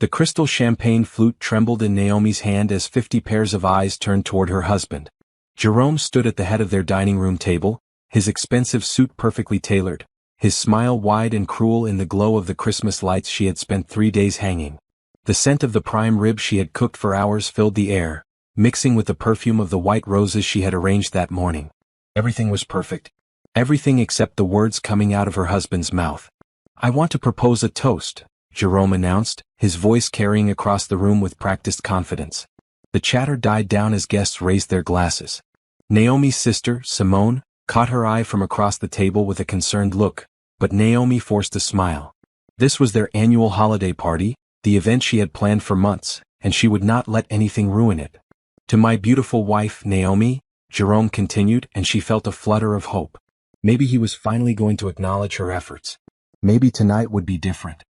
The crystal champagne flute trembled in Naomi's hand as 50 pairs of eyes turned toward her husband. Jerome stood at the head of their dining room table, his expensive suit perfectly tailored, his smile wide and cruel in the glow of the Christmas lights she had spent 3 days hanging. The scent of the prime rib she had cooked for hours filled the air, mixing with the perfume of the white roses she had arranged that morning. Everything was perfect. Everything except the words coming out of her husband's mouth. "I want to propose a toast," Jerome announced, his voice carrying across the room with practiced confidence. The chatter died down as guests raised their glasses. Naomi's sister, Simone, caught her eye from across the table with a concerned look, but Naomi forced a smile. This was their annual holiday party, the event she had planned for months, and she would not let anything ruin it. "To my beautiful wife, Naomi," Jerome continued, and she felt a flutter of hope. Maybe he was finally going to acknowledge her efforts. Maybe tonight would be different.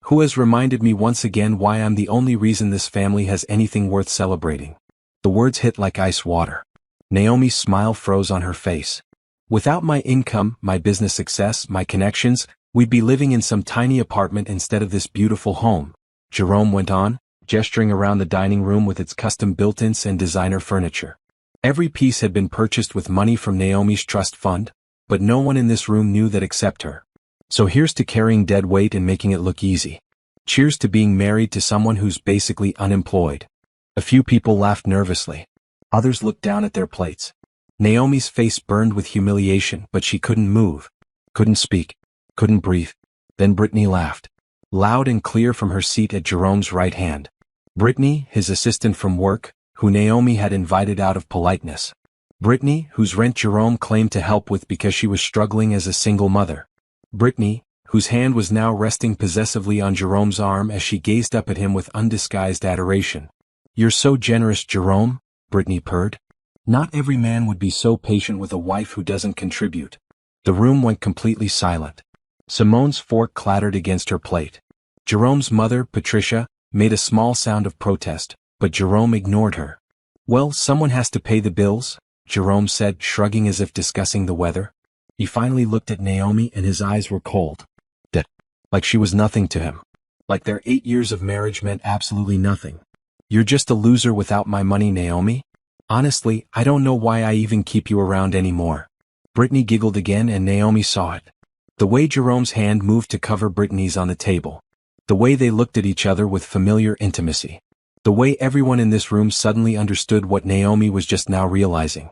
"Who has reminded me once again why I'm the only reason this family has anything worth celebrating." The words hit like ice water. Naomi's smile froze on her face. "Without my income, my business success, my connections, we'd be living in some tiny apartment instead of this beautiful home," Jerome went on, gesturing around the dining room with its custom built-ins and designer furniture. Every piece had been purchased with money from Naomi's trust fund, but no one in this room knew that except her. So here's to carrying dead weight and making it look easy. Cheers to being married to someone who's basically unemployed. A few people laughed nervously. Others looked down at their plates. Naomi's face burned with humiliation, but she couldn't move, couldn't speak, couldn't breathe. Then Brittany laughed. Loud and clear from her seat at Jerome's right hand. Brittany, his assistant from work, who Naomi had invited out of politeness. Brittany, whose rent Jerome claimed to help with because she was struggling as a single mother. Brittany, whose hand was now resting possessively on Jerome's arm as she gazed up at him with undisguised adoration. "You're so generous, Jerome," Brittany purred. "Not every man would be so patient with a wife who doesn't contribute." The room went completely silent. Simone's fork clattered against her plate. Jerome's mother, Patricia, made a small sound of protest, but Jerome ignored her. "Well, someone has to pay the bills," Jerome said, shrugging as if discussing the weather. He finally looked at Naomi and his eyes were cold. That, like she was nothing to him. Like their 8 years of marriage meant absolutely nothing. "You're just a loser without my money, Naomi. Honestly, I don't know why I even keep you around anymore." Brittany giggled again and Naomi saw it. The way Jerome's hand moved to cover Brittany's on the table. The way they looked at each other with familiar intimacy. The way everyone in this room suddenly understood what Naomi was just now realizing.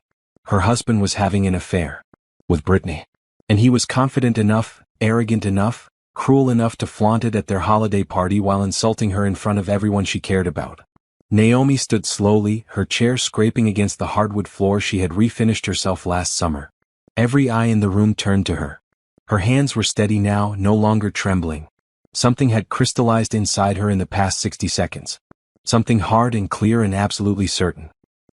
Her husband was having an affair. With Brittany. And he was confident enough, arrogant enough, cruel enough to flaunt it at their holiday party while insulting her in front of everyone she cared about. Naomi stood slowly, her chair scraping against the hardwood floor she had refinished herself last summer. Every eye in the room turned to her. Her hands were steady now, no longer trembling. Something had crystallized inside her in the past 60 seconds. Something hard and clear and absolutely certain.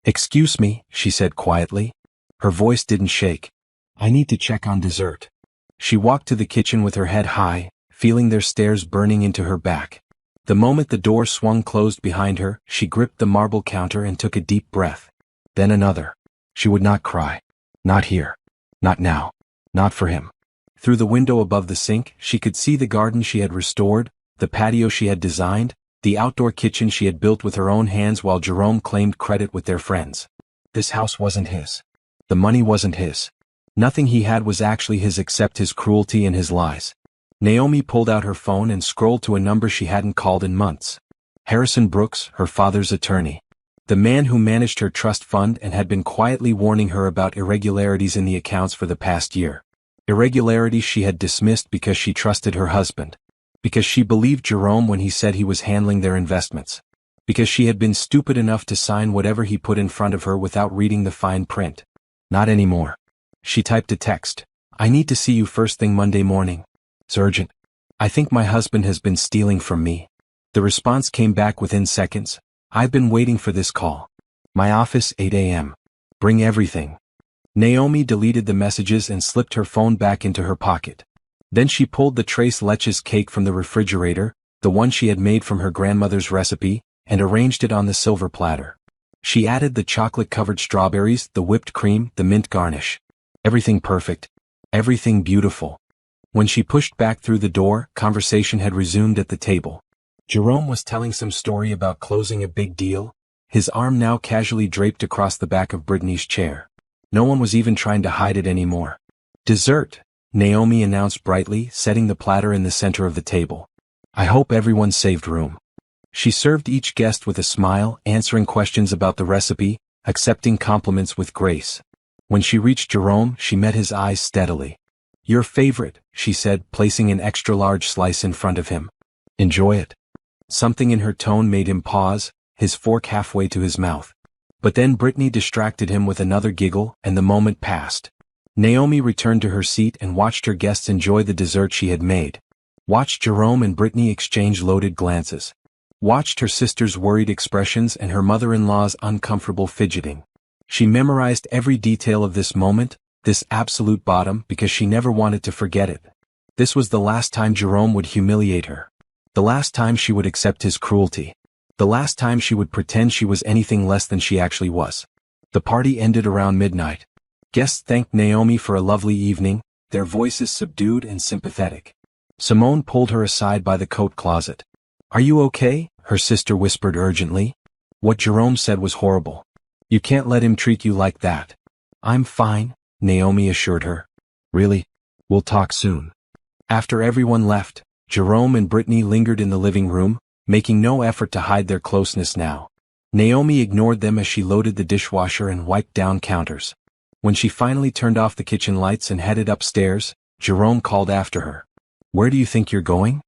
"Excuse me," she said quietly. Her voice didn't shake. "I need to check on dessert." She walked to the kitchen with her head high, feeling their stares burning into her back. The moment the door swung closed behind her, she gripped the marble counter and took a deep breath. Then another. She would not cry. Not here. Not now. Not for him. Through the window above the sink, she could see the garden she had restored, the patio she had designed, the outdoor kitchen she had built with her own hands while Jerome claimed credit with their friends. This house wasn't his. The money wasn't his. Nothing he had was actually his except his cruelty and his lies. Naomi pulled out her phone and scrolled to a number she hadn't called in months. Harrison Brooks, her father's attorney. The man who managed her trust fund and had been quietly warning her about irregularities in the accounts for the past year. Irregularities she had dismissed because she trusted her husband. Because she believed Jerome when he said he was handling their investments. Because she had been stupid enough to sign whatever he put in front of her without reading the fine print. Not anymore. She typed a text. "I need to see you first thing Monday morning. It's urgent. I think my husband has been stealing from me." The response came back within seconds. "I've been waiting for this call. My office, 8 a.m. Bring everything." Naomi deleted the messages and slipped her phone back into her pocket. Then she pulled the tres leches cake from the refrigerator, the one she had made from her grandmother's recipe, and arranged it on the silver platter. She added the chocolate-covered strawberries, the whipped cream, the mint garnish. Everything perfect. Everything beautiful. When she pushed back through the door, conversation had resumed at the table. Jerome was telling some story about closing a big deal, his arm now casually draped across the back of Brittany's chair. No one was even trying to hide it anymore. "Dessert," Naomi announced brightly, setting the platter in the center of the table. "I hope everyone saved room." She served each guest with a smile, answering questions about the recipe, accepting compliments with grace. When she reached Jerome, she met his eyes steadily. "Your favorite," she said, placing an extra-large slice in front of him. "Enjoy it." Something in her tone made him pause, his fork halfway to his mouth. But then Brittany distracted him with another giggle, and the moment passed. Naomi returned to her seat and watched her guests enjoy the dessert she had made. Watched Jerome and Brittany exchange loaded glances. Watched her sister's worried expressions and her mother-in-law's uncomfortable fidgeting. She memorized every detail of this moment, this absolute bottom, because she never wanted to forget it. This was the last time Jerome would humiliate her. The last time she would accept his cruelty. The last time she would pretend she was anything less than she actually was. The party ended around midnight. Guests thanked Naomi for a lovely evening, their voices subdued and sympathetic. Simone pulled her aside by the coat closet. "Are you okay?" her sister whispered urgently. "What Jerome said was horrible. You can't let him treat you like that." "I'm fine," Naomi assured her. "Really? We'll talk soon." After everyone left, Jerome and Brittany lingered in the living room, making no effort to hide their closeness now. Naomi ignored them as she loaded the dishwasher and wiped down counters. When she finally turned off the kitchen lights and headed upstairs, Jerome called after her. "Where do you think you're going?"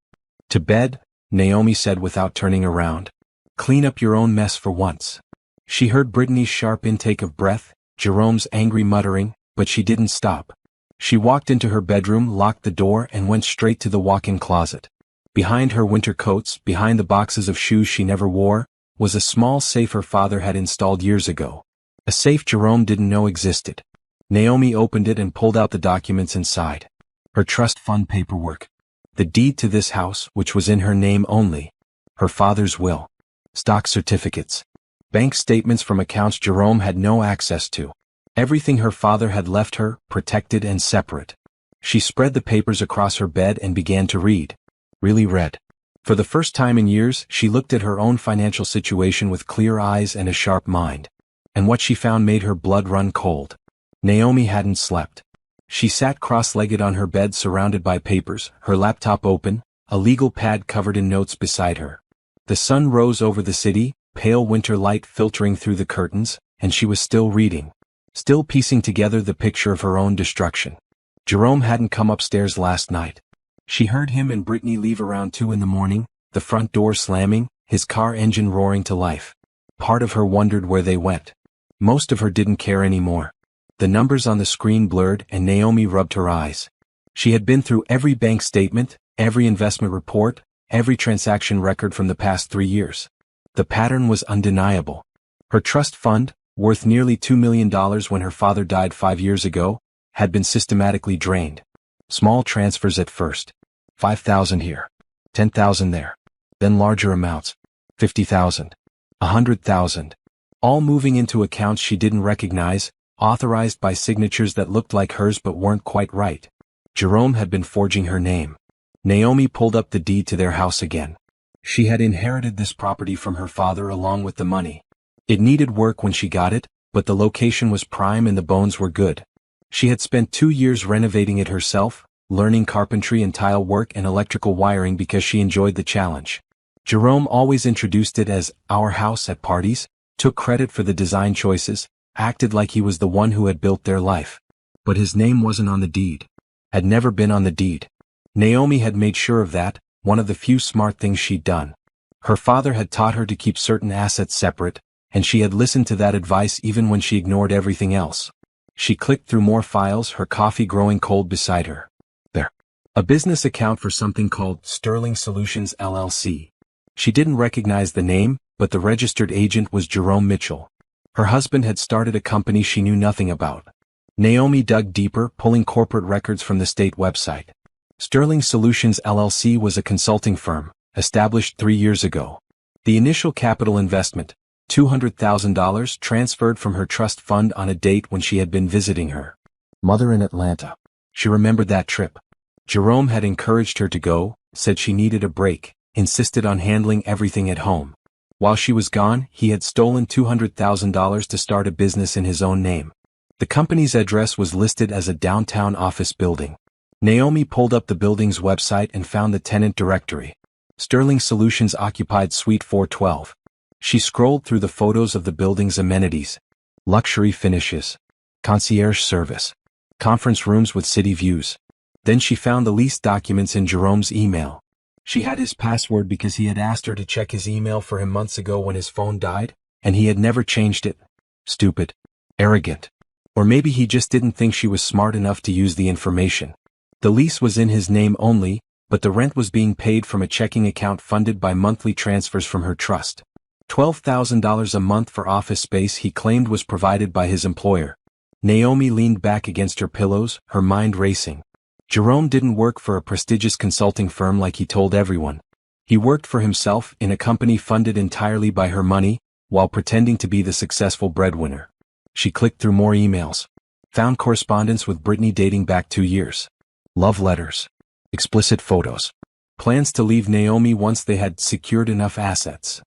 "To bed," Naomi said without turning around. "Clean up your own mess for once." She heard Brittany's sharp intake of breath, Jerome's angry muttering, but she didn't stop. She walked into her bedroom, locked the door, and went straight to the walk-in closet. Behind her winter coats, behind the boxes of shoes she never wore, was a small safe her father had installed years ago. A safe Jerome didn't know existed. Naomi opened it and pulled out the documents inside. Her trust fund paperwork. The deed to this house, which was in her name only. Her father's will. Stock certificates. Bank statements from accounts Jerome had no access to. Everything her father had left her, protected and separate. She spread the papers across her bed and began to read. Really read. For the first time in years, she looked at her own financial situation with clear eyes and a sharp mind. And what she found made her blood run cold. Naomi hadn't slept. She sat cross-legged on her bed surrounded by papers, her laptop open, a legal pad covered in notes beside her. The sun rose over the city, pale winter light filtering through the curtains, and she was still reading. Still piecing together the picture of her own destruction. Jerome hadn't come upstairs last night. She heard him and Brittany leave around 2 in the morning, the front door slamming, his car engine roaring to life. Part of her wondered where they went. Most of her didn't care anymore. The numbers on the screen blurred and Naomi rubbed her eyes. She had been through every bank statement, every investment report, every transaction record from the past 3 years. The pattern was undeniable. Her trust fund, worth nearly $2 million when her father died 5 years ago, had been systematically drained. Small transfers at first. 5,000 here. 10,000 there. Then larger amounts. 50,000. 100,000. All moving into accounts she didn't recognize, authorized by signatures that looked like hers but weren't quite right. Jerome had been forging her name. Naomi pulled up the deed to their house again. She had inherited this property from her father along with the money. It needed work when she got it, but the location was prime and the bones were good. She had spent 2 years renovating it herself, learning carpentry and tile work and electrical wiring because she enjoyed the challenge. Jerome always introduced it as our house at parties, took credit for the design choices, acted like he was the one who had built their life. But his name wasn't on the deed. Had never been on the deed. Naomi had made sure of that, one of the few smart things she'd done. Her father had taught her to keep certain assets separate, and she had listened to that advice even when she ignored everything else. She clicked through more files, her coffee growing cold beside her. There. A business account for something called Sterling Solutions LLC. She didn't recognize the name, but the registered agent was Jerome Mitchell. Her husband had started a company she knew nothing about. Naomi dug deeper, pulling corporate records from the state website. Sterling Solutions LLC was a consulting firm, established 3 years ago. The initial capital investment, $200,000, transferred from her trust fund on a date when she had been visiting her mother in Atlanta. She remembered that trip. Jerome had encouraged her to go, said she needed a break, insisted on handling everything at home. While she was gone, he had stolen $200,000 to start a business in his own name. The company's address was listed as a downtown office building. Naomi pulled up the building's website and found the tenant directory. Sterling Solutions occupied Suite 412. She scrolled through the photos of the building's amenities. Luxury finishes. Concierge service. Conference rooms with city views. Then she found the lease documents in Jerome's email. She had his password because he had asked her to check his email for him months ago when his phone died, and he had never changed it. Stupid. Arrogant. Or maybe he just didn't think she was smart enough to use the information. The lease was in his name only, but the rent was being paid from a checking account funded by monthly transfers from her trust. $12,000 a month for office space he claimed was provided by his employer. Naomi leaned back against her pillows, her mind racing. Jerome didn't work for a prestigious consulting firm like he told everyone. He worked for himself in a company funded entirely by her money, while pretending to be the successful breadwinner. She clicked through more emails. Found correspondence with Brittany dating back 2 years. Love letters. Explicit photos. Plans to leave Naomi once they had secured enough assets.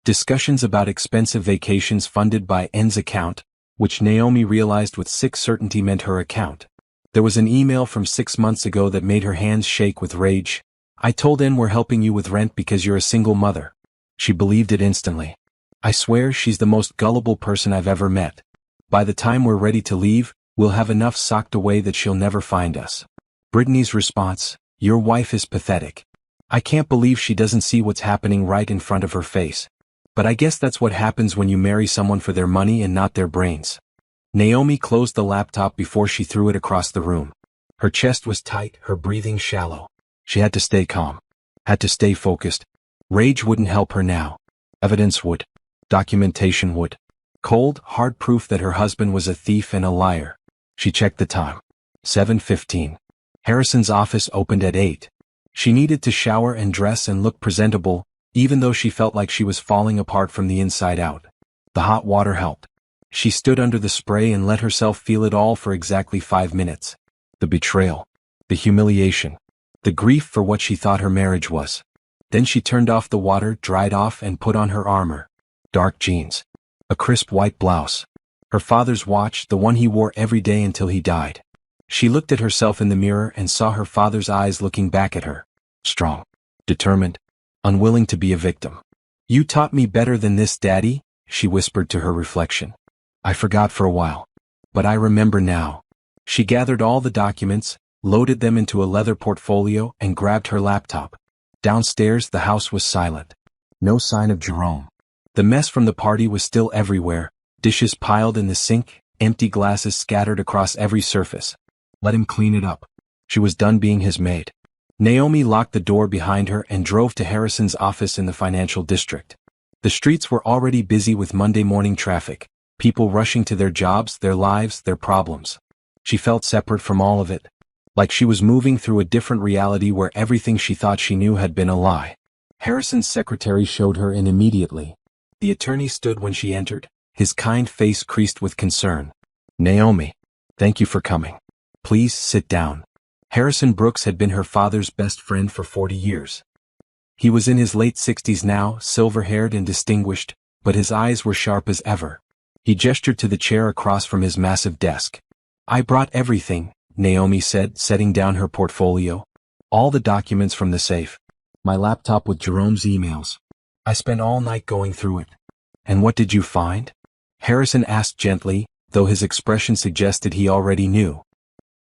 Discussions about expensive vacations funded by N's account, which Naomi realized with sick certainty meant her account. There was an email from 6 months ago that made her hands shake with rage. I told N we're helping you with rent because you're a single mother. She believed it instantly. I swear she's the most gullible person I've ever met. By the time we're ready to leave, we'll have enough socked away that she'll never find us. Brittany's response, your wife is pathetic. I can't believe she doesn't see what's happening right in front of her face. But I guess that's what happens when you marry someone for their money and not their brains. Naomi closed the laptop before she threw it across the room. Her chest was tight, her breathing shallow. She had to stay calm. Had to stay focused. Rage wouldn't help her now. Evidence would. Documentation would. Cold, hard proof that her husband was a thief and a liar. She checked the time. 7:15. Harrison's office opened at 8. She needed to shower and dress and look presentable, even though she felt like she was falling apart from the inside out. The hot water helped. She stood under the spray and let herself feel it all for exactly 5 minutes. The betrayal. The humiliation. The grief for what she thought her marriage was. Then she turned off the water, dried off, and put on her armor. Dark jeans. A crisp white blouse. Her father's watch, the one he wore every day until he died. She looked at herself in the mirror and saw her father's eyes looking back at her. Strong. Determined. Unwilling to be a victim. You taught me better than this, Daddy, she whispered to her reflection. I forgot for a while. But I remember now. She gathered all the documents, loaded them into a leather portfolio, and grabbed her laptop. Downstairs, the house was silent. No sign of Jerome. The mess from the party was still everywhere, dishes piled in the sink, empty glasses scattered across every surface. Let him clean it up. She was done being his maid. Naomi locked the door behind her and drove to Harrison's office in the financial district. The streets were already busy with Monday morning traffic, people rushing to their jobs, their lives, their problems. She felt separate from all of it, like she was moving through a different reality where everything she thought she knew had been a lie. Harrison's secretary showed her in immediately. The attorney stood when she entered, his kind face creased with concern. Naomi, thank you for coming. Please sit down. Harrison Brooks had been her father's best friend for 40 years. He was in his late 60s now, silver-haired and distinguished, but his eyes were sharp as ever. He gestured to the chair across from his massive desk. I brought everything, Naomi said, setting down her portfolio. All the documents from the safe. My laptop with Jerome's emails. I spent all night going through it. And what did you find? Harrison asked gently, though his expression suggested he already knew.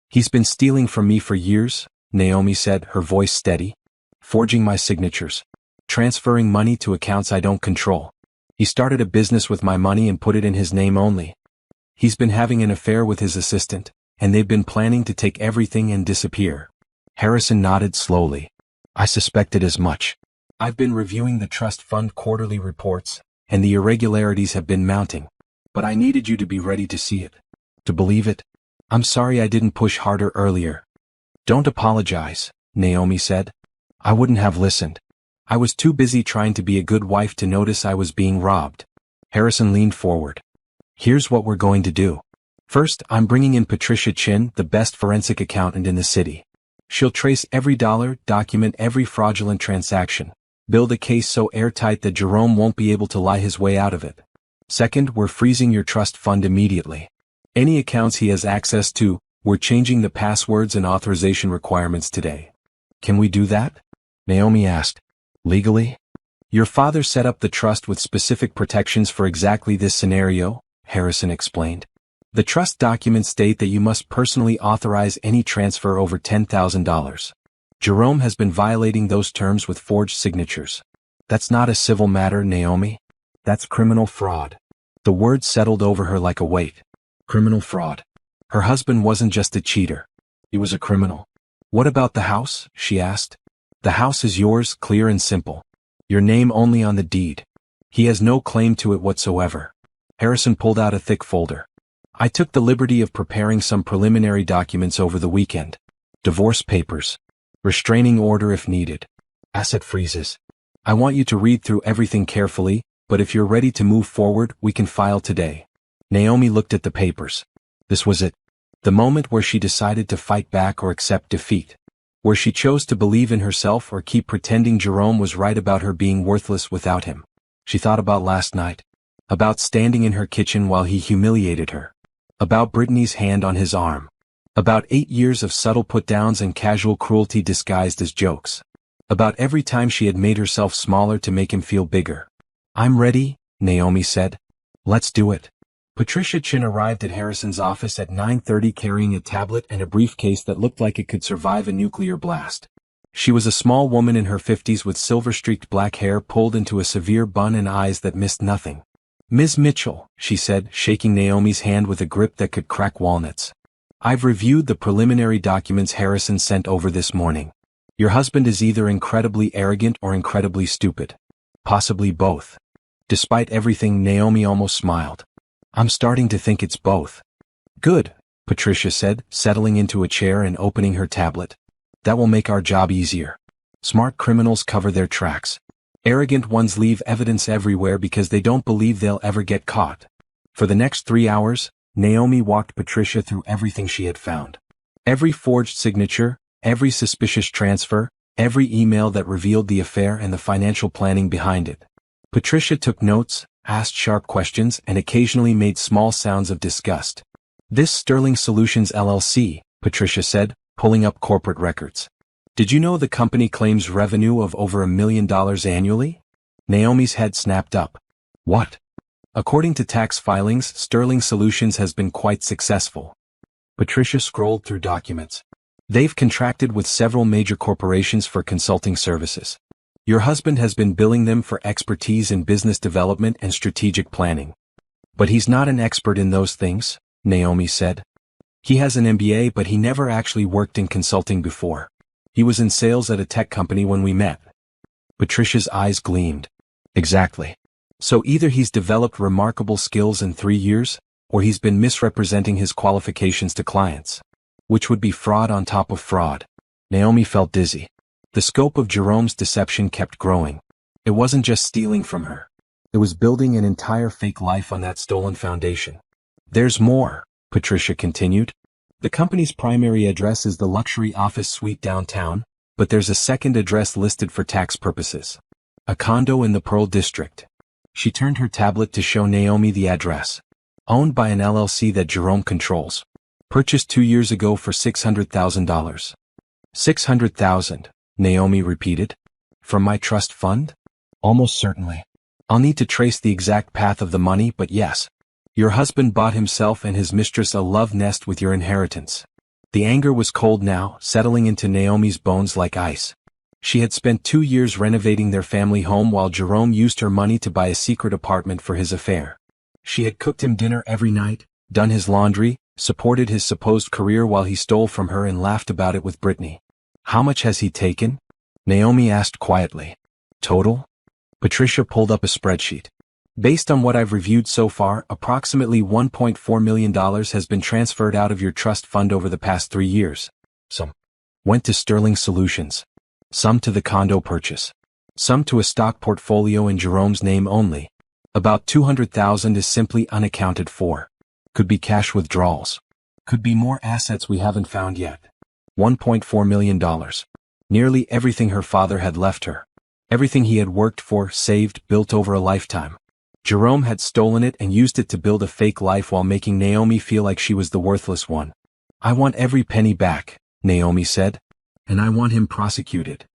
He's been stealing from me for years, Naomi said, her voice steady. Forging my signatures. Transferring money to accounts I don't control. He started a business with my money and put it in his name only. He's been having an affair with his assistant, and they've been planning to take everything and disappear. Harrison nodded slowly. I suspected as much. I've been reviewing the trust fund quarterly reports, and the irregularities have been mounting. But I needed you to be ready to see it. To believe it. I'm sorry I didn't push harder earlier. Don't apologize, Naomi said. I wouldn't have listened. I was too busy trying to be a good wife to notice I was being robbed. Harrison leaned forward. Here's what we're going to do. First, I'm bringing in Patricia Chin, the best forensic accountant in the city. She'll trace every dollar, document every fraudulent transaction. Build a case so airtight that Jerome won't be able to lie his way out of it. Second, we're freezing your trust fund immediately. Any accounts he has access to, we're changing the passwords and authorization requirements today. Can we do that? Naomi asked. Legally? Your father set up the trust with specific protections for exactly this scenario, Harrison explained. The trust documents state that you must personally authorize any transfer over $10,000. Jerome has been violating those terms with forged signatures. That's not a civil matter, Naomi. That's criminal fraud. The word settled over her like a weight. Criminal fraud. Her husband wasn't just a cheater. He was a criminal. What about the house? She asked. The house is yours, clear and simple. Your name only on the deed. He has no claim to it whatsoever. Harrison pulled out a thick folder. I took the liberty of preparing some preliminary documents over the weekend. Divorce papers. Restraining order if needed. Asset freezes. I want you to read through everything carefully, but if you're ready to move forward, we can file today. Naomi looked at the papers. This was it. The moment where she decided to fight back or accept defeat. Where she chose to believe in herself or keep pretending Jerome was right about her being worthless without him. She thought about last night. About standing in her kitchen while he humiliated her. About Brittany's hand on his arm. About 8 years of subtle put-downs and casual cruelty disguised as jokes. About every time she had made herself smaller to make him feel bigger. I'm ready, Naomi said. Let's do it. Patricia Chin arrived at Harrison's office at 9:30 carrying a tablet and a briefcase that looked like it could survive a nuclear blast. She was a small woman in her 50s with silver-streaked black hair pulled into a severe bun and eyes that missed nothing. Ms. Mitchell, she said, shaking Naomi's hand with a grip that could crack walnuts. I've reviewed the preliminary documents Harrison sent over this morning. Your husband is either incredibly arrogant or incredibly stupid. Possibly both. Despite everything, Naomi almost smiled. I'm starting to think it's both. Good, Patricia said, settling into a chair and opening her tablet. That will make our job easier. Smart criminals cover their tracks. Arrogant ones leave evidence everywhere because they don't believe they'll ever get caught. For the next 3 hours, Naomi walked Patricia through everything she had found. Every forged signature, every suspicious transfer, every email that revealed the affair and the financial planning behind it. Patricia took notes, asked sharp questions, and occasionally made small sounds of disgust. This Sterling Solutions LLC, Patricia said, pulling up corporate records. Did you know the company claims revenue of over $1 million annually? Naomi's head snapped up. What? According to tax filings, Sterling Solutions has been quite successful. Patricia scrolled through documents. They've contracted with several major corporations for consulting services. Your husband has been billing them for expertise in business development and strategic planning. But he's not an expert in those things, Naomi said. He has an MBA, but he never actually worked in consulting before. He was in sales at a tech company when we met. Patricia's eyes gleamed. Exactly. So either he's developed remarkable skills in 3 years, or he's been misrepresenting his qualifications to clients. Which would be fraud on top of fraud. Naomi felt dizzy. The scope of Jerome's deception kept growing. It wasn't just stealing from her. It was building an entire fake life on that stolen foundation. There's more, Patricia continued. The company's primary address is the luxury office suite downtown, but there's a second address listed for tax purposes. A condo in the Pearl District. She turned her tablet to show Naomi the address. Owned by an LLC that Jerome controls. Purchased 2 years ago for $600,000. $600,000, Naomi repeated. From my trust fund? Almost certainly. I'll need to trace the exact path of the money, but yes. Your husband bought himself and his mistress a love nest with your inheritance. The anger was cold now, settling into Naomi's bones like ice. She had spent 2 years renovating their family home while Jerome used her money to buy a secret apartment for his affair. She had cooked him dinner every night, done his laundry, supported his supposed career while he stole from her and laughed about it with Brittany. How much has he taken? Naomi asked quietly. Total? Patricia pulled up a spreadsheet. Based on what I've reviewed so far, approximately $1.4 million has been transferred out of your trust fund over the past 3 years. Some went to Sterling Solutions. Some to the condo purchase. Some to a stock portfolio in Jerome's name only. About $200,000 is simply unaccounted for. Could be cash withdrawals. Could be more assets we haven't found yet. $1.4 million. Nearly everything her father had left her. Everything he had worked for, saved, built over a lifetime. Jerome had stolen it and used it to build a fake life while making Naomi feel like she was the worthless one. "I want every penny back," Naomi said. "And I want him prosecuted."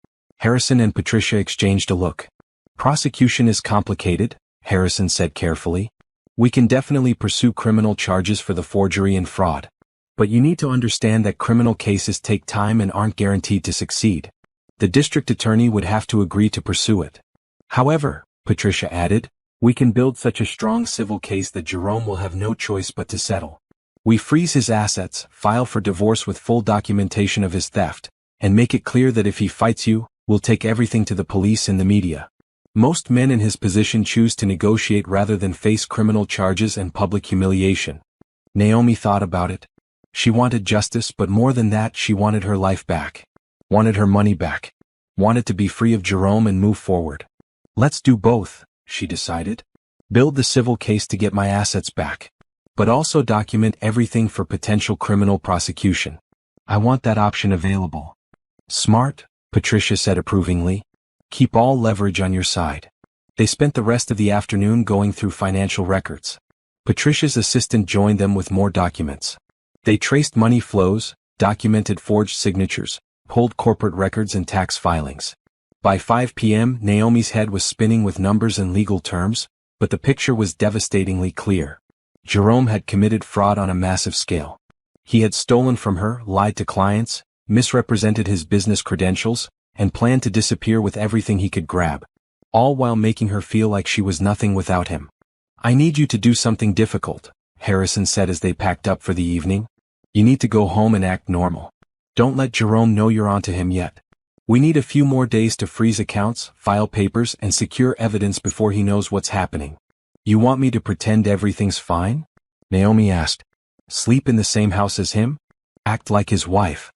Harrison and Patricia exchanged a look. "Prosecution is complicated," Harrison said carefully. "We can definitely pursue criminal charges for the forgery and fraud. But you need to understand that criminal cases take time and aren't guaranteed to succeed. The district attorney would have to agree to pursue it. However," Patricia added, "we can build such a strong civil case that Jerome will have no choice but to settle. We freeze his assets, file for divorce with full documentation of his theft, and make it clear that if he fights you, we'll take everything to the police and the media. Most men in his position choose to negotiate rather than face criminal charges and public humiliation." Naomi thought about it. She wanted justice, but more than that, she wanted her life back. Wanted her money back. Wanted to be free of Jerome and move forward. "Let's do both," she decided. "Build the civil case to get my assets back. But also document everything for potential criminal prosecution. I want that option available." "Smart," Patricia said approvingly. "Keep all leverage on your side." They spent the rest of the afternoon going through financial records. Patricia's assistant joined them with more documents. They traced money flows, documented forged signatures, pulled corporate records and tax filings. By 5 p.m., Naomi's head was spinning with numbers and legal terms, but the picture was devastatingly clear. Jerome had committed fraud on a massive scale. He had stolen from her, lied to clients, misrepresented his business credentials, and planned to disappear with everything he could grab, all while making her feel like she was nothing without him. "I need you to do something difficult," Harrison said as they packed up for the evening. "You need to go home and act normal. Don't let Jerome know you're onto him yet. We need a few more days to freeze accounts, file papers, and secure evidence before he knows what's happening." "You want me to pretend everything's fine?" Naomi asked. "Sleep in the same house as him? Act like his wife?"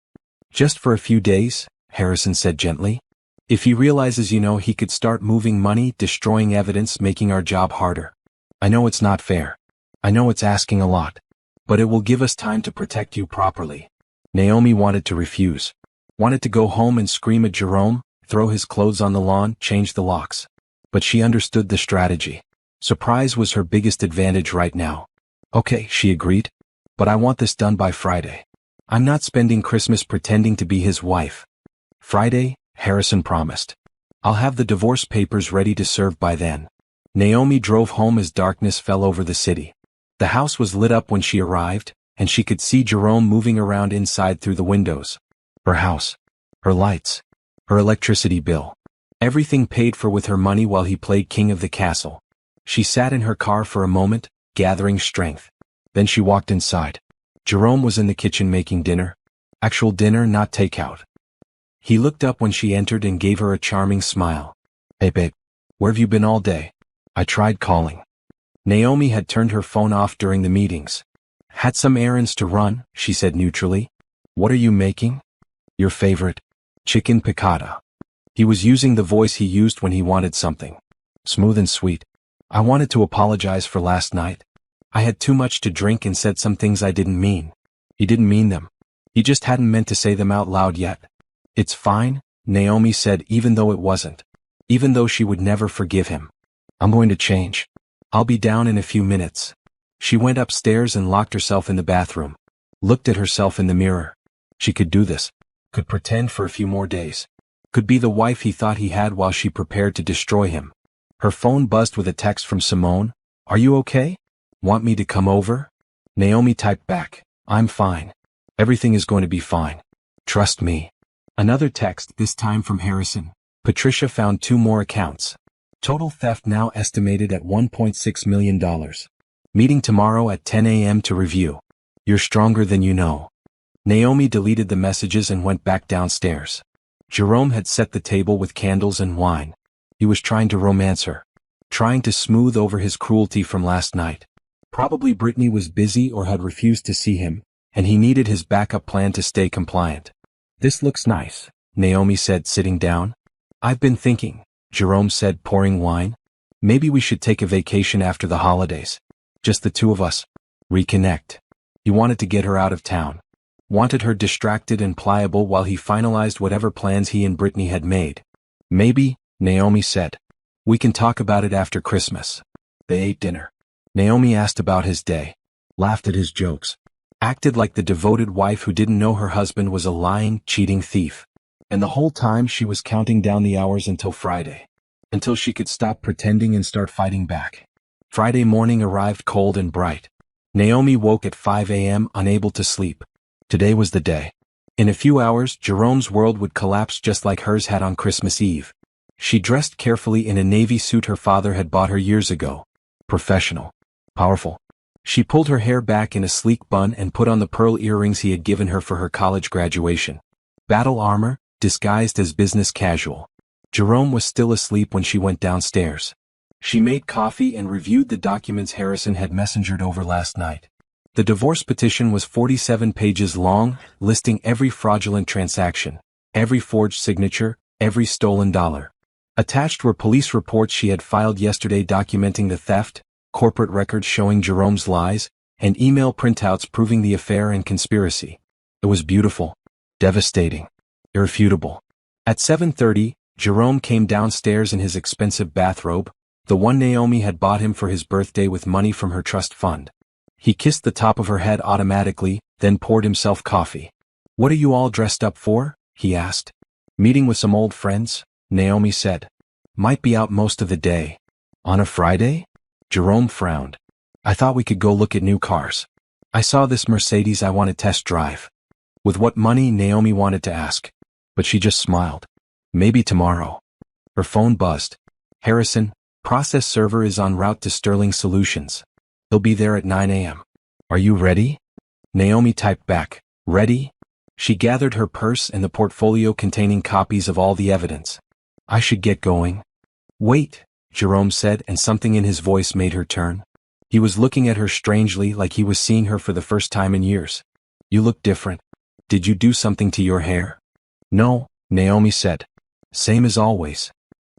"Just for a few days," Harrison said gently. "If he realizes he could start moving money, destroying evidence, making our job harder. I know it's not fair. I know it's asking a lot. But it will give us time to protect you properly." Naomi wanted to refuse. Wanted to go home and scream at Jerome, throw his clothes on the lawn, change the locks. But she understood the strategy. Surprise was her biggest advantage right now. "Okay," she agreed. "But I want this done by Friday. I'm not spending Christmas pretending to be his wife." "Friday," Harrison promised. "I'll have the divorce papers ready to serve by then." Naomi drove home as darkness fell over the city. The house was lit up when she arrived, and she could see Jerome moving around inside through the windows. Her house. Her lights. Her electricity bill. Everything paid for with her money while he played king of the castle. She sat in her car for a moment, gathering strength. Then she walked inside. Jerome was in the kitchen making dinner. Actual dinner, not takeout. He looked up when she entered and gave her a charming smile. "Hey babe, where have you been all day? I tried calling." Naomi had turned her phone off during the meetings. "Had some errands to run," she said neutrally. "What are you making?" "Your favorite. Chicken piccata." He was using the voice he used when he wanted something. Smooth and sweet. "I wanted to apologize for last night. I had too much to drink and said some things I didn't mean." He didn't mean them. He just hadn't meant to say them out loud yet. "It's fine," Naomi said, even though it wasn't. Even though she would never forgive him. "I'm going to change. I'll be down in a few minutes." She went upstairs and locked herself in the bathroom. Looked at herself in the mirror. She could do this. Could pretend for a few more days. Could be the wife he thought he had while she prepared to destroy him. Her phone buzzed with a text from Simone. "Are you okay? Want me to come over?" Naomi typed back, "I'm fine. Everything is going to be fine. Trust me." Another text, this time from Harrison. "Patricia found 2 more accounts. Total theft now estimated at $1.6 million. Meeting tomorrow at 10 a.m. to review. You're stronger than you know." Naomi deleted the messages and went back downstairs. Jerome had set the table with candles and wine. He was trying to romance her. Trying to smooth over his cruelty from last night. Probably Brittany was busy or had refused to see him, and he needed his backup plan to stay compliant. "This looks nice," Naomi said, sitting down. "I've been thinking," Jerome said, pouring wine. "Maybe we should take a vacation after the holidays. Just the 2 of us. Reconnect." He wanted to get her out of town. Wanted her distracted and pliable while he finalized whatever plans he and Brittany had made. "Maybe," Naomi said. We can talk about it after Christmas. They ate dinner. Naomi asked about his day, laughed at his jokes, acted like the devoted wife who didn't know her husband was a lying, cheating thief. And the whole time she was counting down the hours until Friday. Until she could stop pretending and start fighting back. Friday morning arrived cold and bright. Naomi woke at 5 a.m. unable to sleep. Today was the day. In a few hours, Jerome's world would collapse just like hers had on Christmas Eve. She dressed carefully in a navy suit her father had bought her years ago. Professional. Powerful. She pulled her hair back in a sleek bun and put on the pearl earrings he had given her for her college graduation. Battle armor, disguised as business casual. Jerome was still asleep when she went downstairs. She made coffee and reviewed the documents Harrison had messengered over last night. The divorce petition was 47 pages long, listing every fraudulent transaction, every forged signature, every stolen dollar. Attached were police reports she had filed yesterday documenting the theft, corporate records showing Jerome's lies, and email printouts proving the affair and conspiracy. It was beautiful, devastating, irrefutable. At 7:30, Jerome came downstairs in his expensive bathrobe, the one Naomi had bought him for his birthday with money from her trust fund. He kissed the top of her head automatically, then poured himself coffee. What are you all dressed up for? He asked. Meeting with some old friends, Naomi said. Might be out most of the day. On a Friday? Jerome frowned. I thought we could go look at new cars. I saw this Mercedes I want to test drive. With what money? Naomi wanted to ask. But she just smiled. Maybe tomorrow. Her phone buzzed. Harrison, process server is en route to Sterling Solutions. He'll be there at 9 a.m. Are you ready? Naomi typed back, ready? She gathered her purse and the portfolio containing copies of all the evidence. I should get going. Wait, Jerome said, and something in his voice made her turn. He was looking at her strangely, like he was seeing her for the first time in years. You look different. Did you do something to your hair? No, Naomi said. Same as always.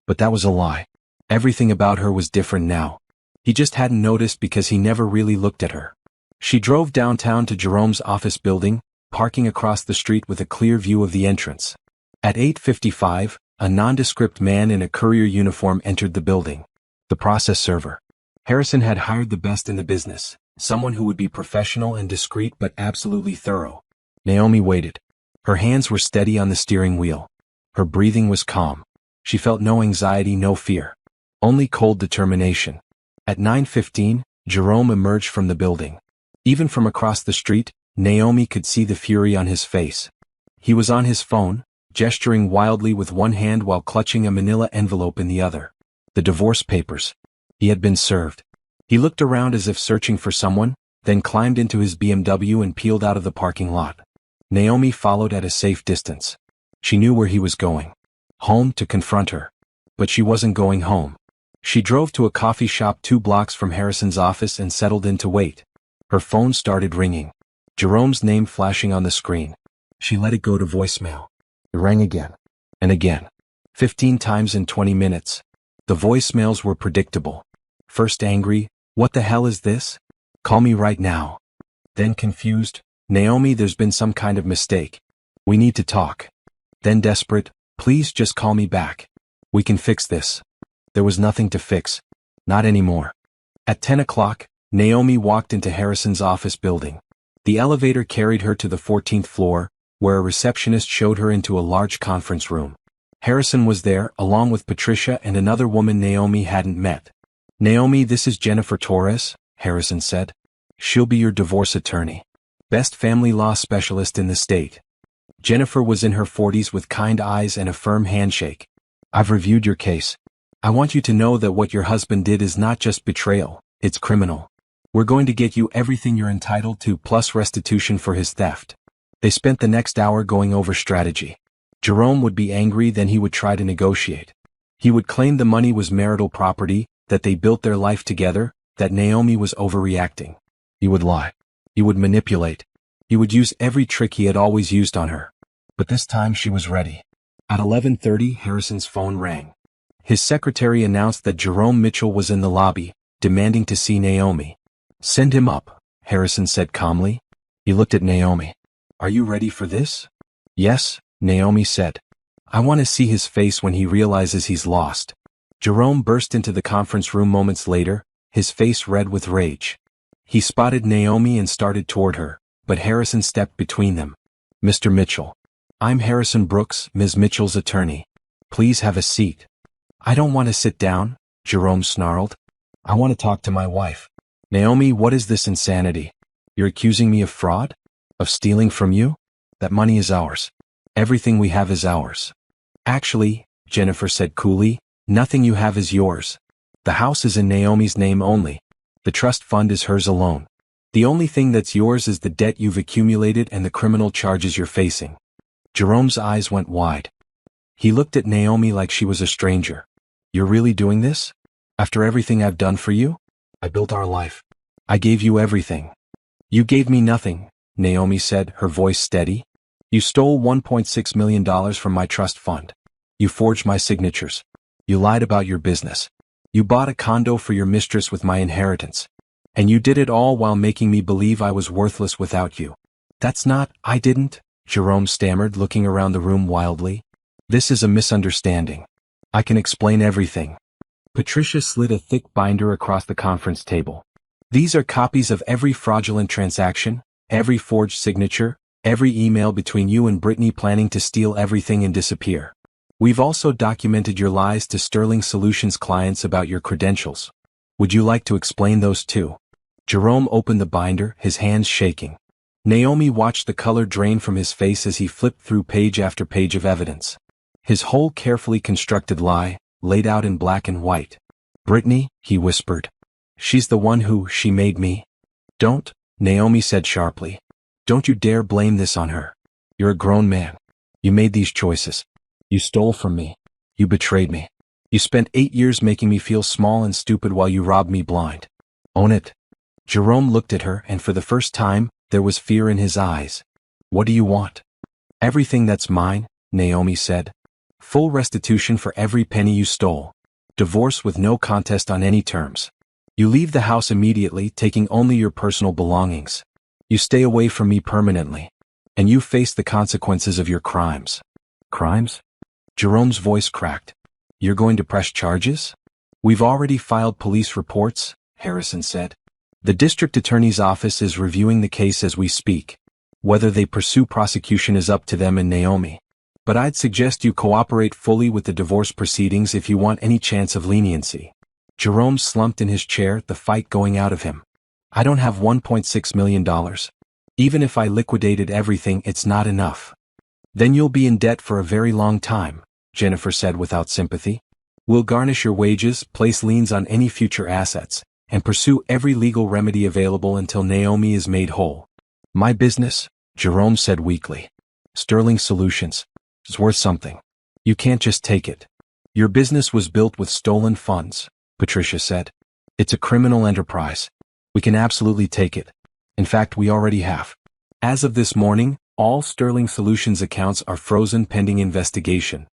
But that was a lie. Everything about her was different now. He just hadn't noticed because he never really looked at her. She drove downtown to Jerome's office building, parking across the street with a clear view of the entrance. At 8:55, a nondescript man in a courier uniform entered the building. The process server. Harrison had hired the best in the business, someone who would be professional and discreet but absolutely thorough. Naomi waited. Her hands were steady on the steering wheel. Her breathing was calm. She felt no anxiety, no fear. Only cold determination. At 9:15, Jerome emerged from the building. Even from across the street, Naomi could see the fury on his face. He was on his phone, gesturing wildly with one hand while clutching a manila envelope in the other. The divorce papers. He had been served. He looked around as if searching for someone, then climbed into his BMW and peeled out of the parking lot. Naomi followed at a safe distance. She knew where he was going. Home to confront her. But she wasn't going home. She drove to a coffee shop 2 blocks from Harrison's office and settled in to wait. Her phone started ringing. Jerome's name flashing on the screen. She let it go to voicemail. It rang again. And again. 15 times in 20 minutes. The voicemails were predictable. First angry, what the hell is this? Call me right now. Then confused, Naomi, there's been some kind of mistake. We need to talk. Then desperate, please just call me back. We can fix this. There was nothing to fix. Not anymore. At 10 o'clock, Naomi walked into Harrison's office building. The elevator carried her to the 14th floor, where a receptionist showed her into a large conference room. Harrison was there, along with Patricia and another woman Naomi hadn't met. Naomi, this is Jennifer Torres, Harrison said. She'll be your divorce attorney. Best family law specialist in the state. Jennifer was in her 40s with kind eyes and a firm handshake. I've reviewed your case. I want you to know that what your husband did is not just betrayal, it's criminal. We're going to get you everything you're entitled to plus restitution for his theft. They spent the next hour going over strategy. Jerome would be angry, then he would try to negotiate. He would claim the money was marital property, that they built their life together, that Naomi was overreacting. He would lie. He would manipulate. He would use every trick he had always used on her. But this time she was ready. At 11:30, Harrison's phone rang. His secretary announced that Jerome Mitchell was in the lobby, demanding to see Naomi. Send him up, Harrison said calmly. He looked at Naomi. Are you ready for this? Yes, Naomi said. I want to see his face when he realizes he's lost. Jerome burst into the conference room moments later, his face red with rage. He spotted Naomi and started toward her, but Harrison stepped between them. Mr. Mitchell. I'm Harrison Brooks, Ms. Mitchell's attorney. Please have a seat. I don't want to sit down, Jerome snarled. I want to talk to my wife. Naomi, what is this insanity? You're accusing me of fraud? Of stealing from you? That money is ours. Everything we have is ours. Actually, Jennifer said coolly, nothing you have is yours. The house is in Naomi's name only. The trust fund is hers alone. The only thing that's yours is the debt you've accumulated and the criminal charges you're facing. Jerome's eyes went wide. He looked at Naomi like she was a stranger. You're really doing this? After everything I've done for you? I built our life. I gave you everything. You gave me nothing, Naomi said, her voice steady. You stole $1.6 million from my trust fund. You forged my signatures. You lied about your business. You bought a condo for your mistress with my inheritance. And you did it all while making me believe I was worthless without you. That's not, I didn't, Jerome stammered, looking around the room wildly. This is a misunderstanding. I can explain everything. Patricia slid a thick binder across the conference table. These are copies of every fraudulent transaction, every forged signature, every email between you and Brittany planning to steal everything and disappear. We've also documented your lies to Sterling Solutions clients about your credentials. Would you like to explain those too? Jerome opened the binder, his hands shaking. Naomi watched the color drain from his face as he flipped through page after page of evidence. His whole carefully constructed lie, laid out in black and white. Brittany, he whispered. She's the one who, she made me. Don't, Naomi said sharply. Don't you dare blame this on her. You're a grown man. You made these choices. You stole from me. You betrayed me. You spent 8 years making me feel small and stupid while you robbed me blind. Own it. Jerome looked at her, and for the first time, there was fear in his eyes. What do you want? Everything that's mine, Naomi said. Full restitution for every penny you stole. Divorce with no contest on any terms. You leave the house immediately, taking only your personal belongings. You stay away from me permanently. And you face the consequences of your crimes. Crimes? Jerome's voice cracked. You're going to press charges? We've already filed police reports, Harrison said. The district attorney's office is reviewing the case as we speak. Whether they pursue prosecution is up to them and Naomi. But I'd suggest you cooperate fully with the divorce proceedings if you want any chance of leniency. Jerome slumped in his chair, the fight going out of him. I don't have $1.6 million. Even if I liquidated everything, it's not enough. Then you'll be in debt for a very long time, Jennifer said without sympathy. We'll garnish your wages, place liens on any future assets, and pursue every legal remedy available until Naomi is made whole. My business, Jerome said weakly. Sterling Solutions. It's worth something. You can't just take it. Your business was built with stolen funds, Patricia said. It's a criminal enterprise. We can absolutely take it. In fact, we already have. As of this morning, all Sterling Solutions accounts are frozen pending investigation.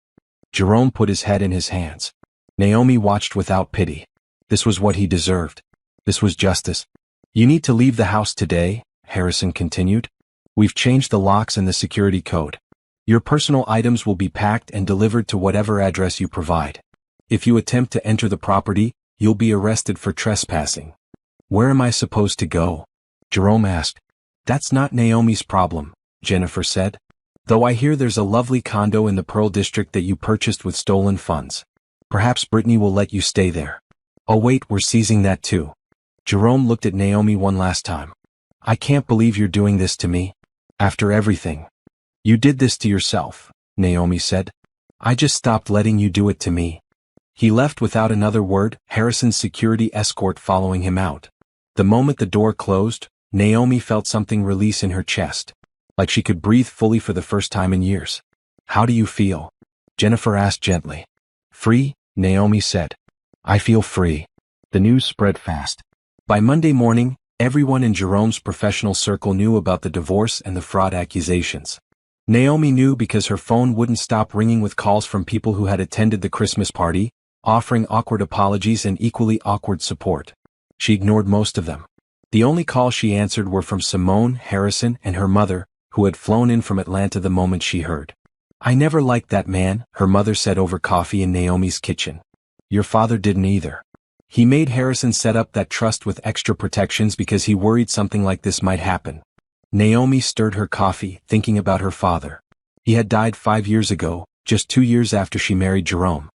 Jerome put his head in his hands. Naomi watched without pity. This was what he deserved. This was justice. You need to leave the house today, Harrison continued. We've changed the locks and the security code. Your personal items will be packed and delivered to whatever address you provide. If you attempt to enter the property, you'll be arrested for trespassing. Where am I supposed to go? Jerome asked. That's not Naomi's problem, Jennifer said. Though I hear there's a lovely condo in the Pearl District that you purchased with stolen funds. Perhaps Brittany will let you stay there. Oh wait, we're seizing that too. Jerome looked at Naomi one last time. I can't believe you're doing this to me. After everything. You did this to yourself, Naomi said. I just stopped letting you do it to me. He left without another word, Harrison's security escort following him out. The moment the door closed, Naomi felt something release in her chest. Like she could breathe fully for the first time in years. How do you feel? Jennifer asked gently. Free, Naomi said. I feel free. The news spread fast. By Monday morning, everyone in Jerome's professional circle knew about the divorce and the fraud accusations. Naomi knew because her phone wouldn't stop ringing with calls from people who had attended the Christmas party, offering awkward apologies and equally awkward support. She ignored most of them. The only calls she answered were from Simone, Harrison, and her mother, who had flown in from Atlanta the moment she heard. I never liked that man, her mother said over coffee in Naomi's kitchen. Your father didn't either. He made Harrison set up that trust with extra protections because he worried something like this might happen. Naomi stirred her coffee, thinking about her father. He had died 5 years ago, just 2 years after she married Jerome.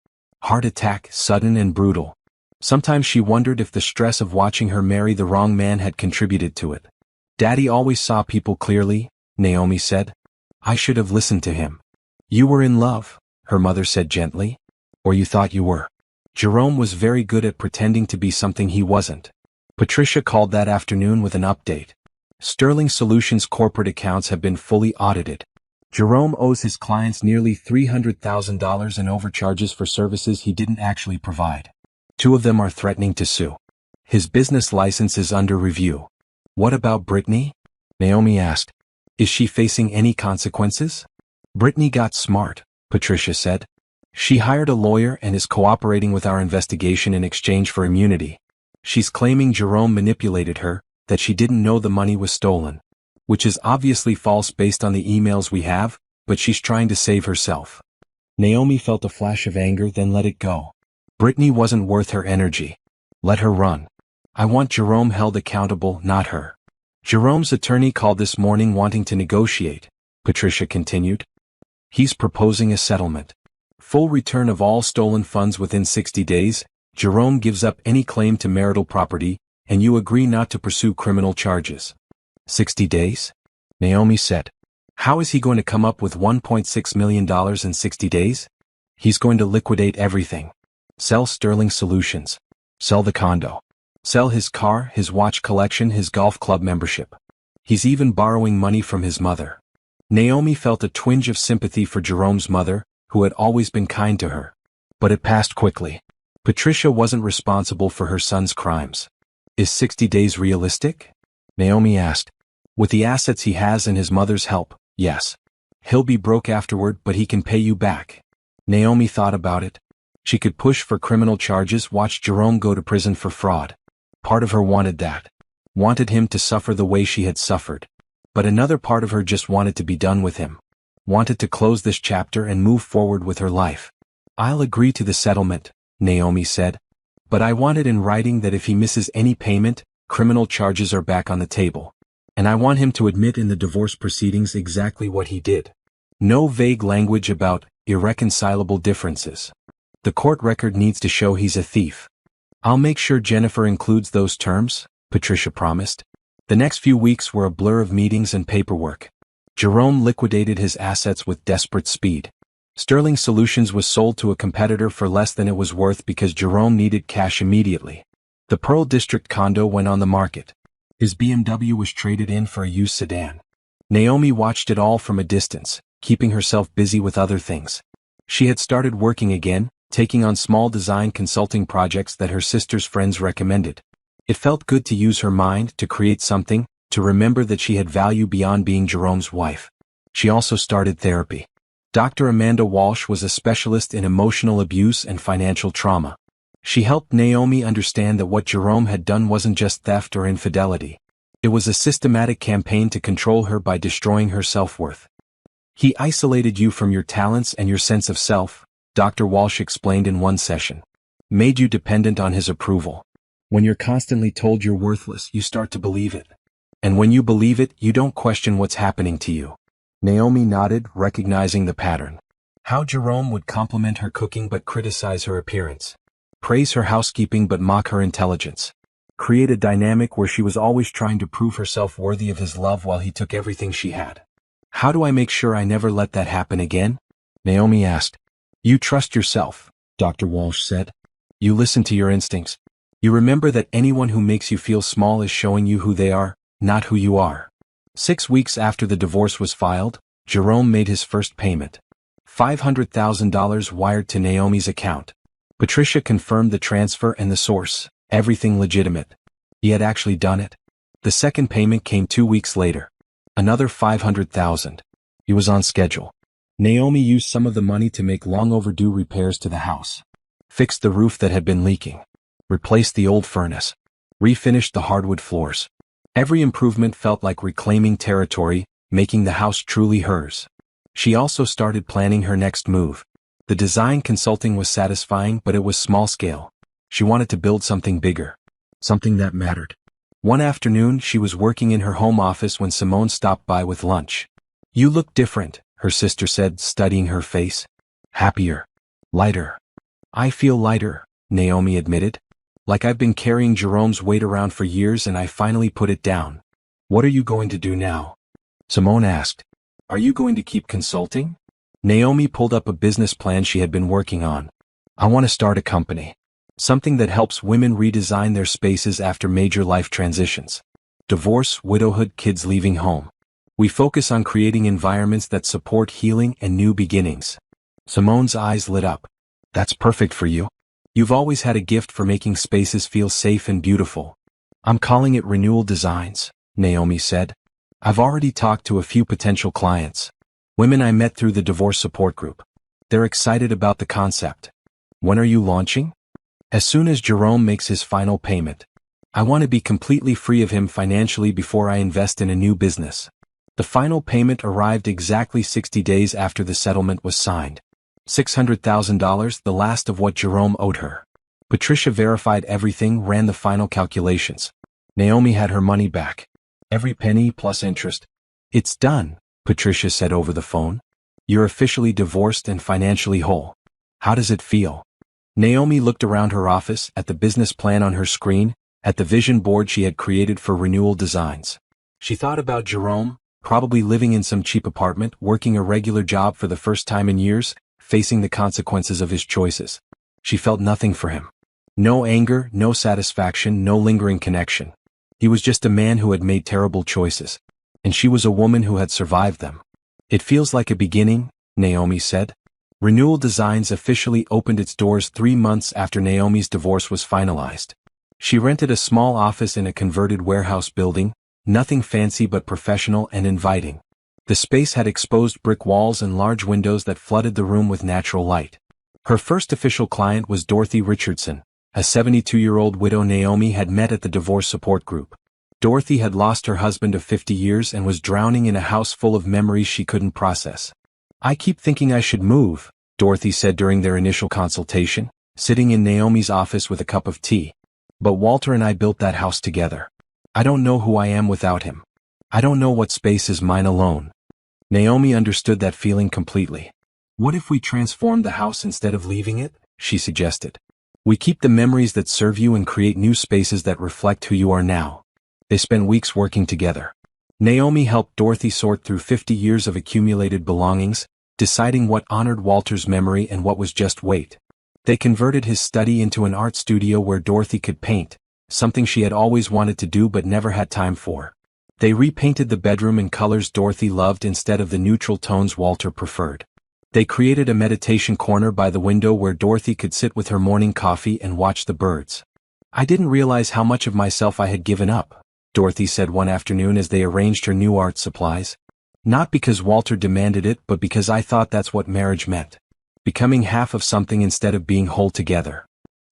Heart attack, sudden and brutal. Sometimes she wondered if the stress of watching her marry the wrong man had contributed to it. Daddy always saw people clearly, Naomi said. I should have listened to him. You were in love, her mother said gently. Or you thought you were. Jerome was very good at pretending to be something he wasn't. Patricia called that afternoon with an update. Sterling Solutions' corporate accounts have been fully audited. Jerome owes his clients nearly $300,000 in overcharges for services he didn't actually provide. 2 of them are threatening to sue. His business license is under review. What about Brittany? Naomi asked. Is she facing any consequences? Brittany got smart, Patricia said. She hired a lawyer and is cooperating with our investigation in exchange for immunity. She's claiming Jerome manipulated her, that she didn't know the money was stolen. Which is obviously false based on the emails we have, but she's trying to save herself. Naomi felt a flash of anger, then let it go. Brittany wasn't worth her energy. Let her run. I want Jerome held accountable, not her. Jerome's attorney called this morning wanting to negotiate, Patricia continued. He's proposing a settlement. Full return of all stolen funds within 60 days, Jerome gives up any claim to marital property, and you agree not to pursue criminal charges. 60 days? Naomi said. How is he going to come up with $1.6 million in 60 days? He's going to liquidate everything. Sell Sterling Solutions. Sell the condo. Sell his car, his watch collection, his golf club membership. He's even borrowing money from his mother. Naomi felt a twinge of sympathy for Jerome's mother, who had always been kind to her. But it passed quickly. Patricia wasn't responsible for her son's crimes. Is 60 days realistic? Naomi asked. With the assets he has and his mother's help, yes. He'll be broke afterward, but he can pay you back. Naomi thought about it. She could push for criminal charges, watch Jerome go to prison for fraud. Part of her wanted that. Wanted him to suffer the way she had suffered. But another part of her just wanted to be done with him. Wanted to close this chapter and move forward with her life. I'll agree to the settlement, Naomi said. But I want it in writing that if he misses any payment, criminal charges are back on the table. And I want him to admit in the divorce proceedings exactly what he did. No vague language about irreconcilable differences. The court record needs to show he's a thief. I'll make sure Jennifer includes those terms, Patricia promised. The next few weeks were a blur of meetings and paperwork. Jerome liquidated his assets with desperate speed. Sterling Solutions was sold to a competitor for less than it was worth because Jerome needed cash immediately. The Pearl District condo went on the market. His BMW was traded in for a used sedan. Naomi watched it all from a distance, keeping herself busy with other things. She had started working again, taking on small design consulting projects that her sister's friends recommended. It felt good to use her mind to create something, to remember that she had value beyond being Jerome's wife. She also started therapy. Dr. Amanda Walsh was a specialist in emotional abuse and financial trauma. She helped Naomi understand that what Jerome had done wasn't just theft or infidelity. It was a systematic campaign to control her by destroying her self-worth. He isolated you from your talents and your sense of self, Dr. Walsh explained in one session. Made you dependent on his approval. When you're constantly told you're worthless, you start to believe it. And when you believe it, you don't question what's happening to you. Naomi nodded, recognizing the pattern. How Jerome would compliment her cooking but criticize her appearance. Praise her housekeeping but mock her intelligence. Create a dynamic where she was always trying to prove herself worthy of his love while he took everything she had. How do I make sure I never let that happen again? Naomi asked. You trust yourself, Dr. Walsh said. You listen to your instincts. You remember that anyone who makes you feel small is showing you who they are, not who you are. 6 weeks after the divorce was filed, Jerome made his first payment. $500,000 wired to Naomi's account. Patricia confirmed the transfer and the source, everything legitimate. He had actually done it. The second payment came 2 weeks later. Another $500,000. He was on schedule. Naomi used some of the money to make long overdue repairs to the house. Fixed the roof that had been leaking. Replaced the old furnace. Refinished the hardwood floors. Every improvement felt like reclaiming territory, making the house truly hers. She also started planning her next move. The design consulting was satisfying, but it was small scale. She wanted to build something bigger. Something that mattered. One afternoon, she was working in her home office when Simone stopped by with lunch. "You look different," her sister said, studying her face. "Happier. Lighter." "I feel lighter," Naomi admitted. "Like I've been carrying Jerome's weight around for years and I finally put it down." "What are you going to do now?" Simone asked. "Are you going to keep consulting?" Naomi pulled up a business plan she had been working on. "I want to start a company. Something that helps women redesign their spaces after major life transitions. Divorce, widowhood, kids leaving home. We focus on creating environments that support healing and new beginnings." Simone's eyes lit up. "That's perfect for you. You've always had a gift for making spaces feel safe and beautiful." "I'm calling it Renewal Designs," Naomi said. "I've already talked to a few potential clients. Women I met through the divorce support group. They're excited about the concept." "When are you launching?" "As soon as Jerome makes his final payment. I want to be completely free of him financially before I invest in a new business." The final payment arrived exactly 60 days after the settlement was signed. $600,000, the last of what Jerome owed her. Patricia verified everything, ran the final calculations. Naomi had her money back. Every penny plus interest. "It's done," Patricia said over the phone. "You're officially divorced and financially whole. How does it feel?" Naomi looked around her office, at the business plan on her screen, at the vision board she had created for Renewal Designs. She thought about Jerome, probably living in some cheap apartment, working a regular job for the first time in years, facing the consequences of his choices. She felt nothing for him. No anger, no satisfaction, no lingering connection. He was just a man who had made terrible choices. And she was a woman who had survived them. "It feels like a beginning," Naomi said. Renewal Designs officially opened its doors 3 months after Naomi's divorce was finalized. She rented a small office in a converted warehouse building, nothing fancy but professional and inviting. The space had exposed brick walls and large windows that flooded the room with natural light. Her first official client was Dorothy Richardson, a 72-year-old widow Naomi had met at the divorce support group. Dorothy had lost her husband of 50 years and was drowning in a house full of memories she couldn't process. "I keep thinking I should move," Dorothy said during their initial consultation, sitting in Naomi's office with a cup of tea. "But Walter and I built that house together. I don't know who I am without him. I don't know what space is mine alone." Naomi understood that feeling completely. "What if we transformed the house instead of leaving it?" she suggested. "We keep the memories that serve you and create new spaces that reflect who you are now." They spent weeks working together. Naomi helped Dorothy sort through 50 years of accumulated belongings, deciding what honored Walter's memory and what was just weight. They converted his study into an art studio where Dorothy could paint, something she had always wanted to do but never had time for. They repainted the bedroom in colors Dorothy loved instead of the neutral tones Walter preferred. They created a meditation corner by the window where Dorothy could sit with her morning coffee and watch the birds. "I didn't realize how much of myself I had given up," Dorothy said one afternoon as they arranged her new art supplies. "Not because Walter demanded it, but because I thought that's what marriage meant. Becoming half of something instead of being whole together."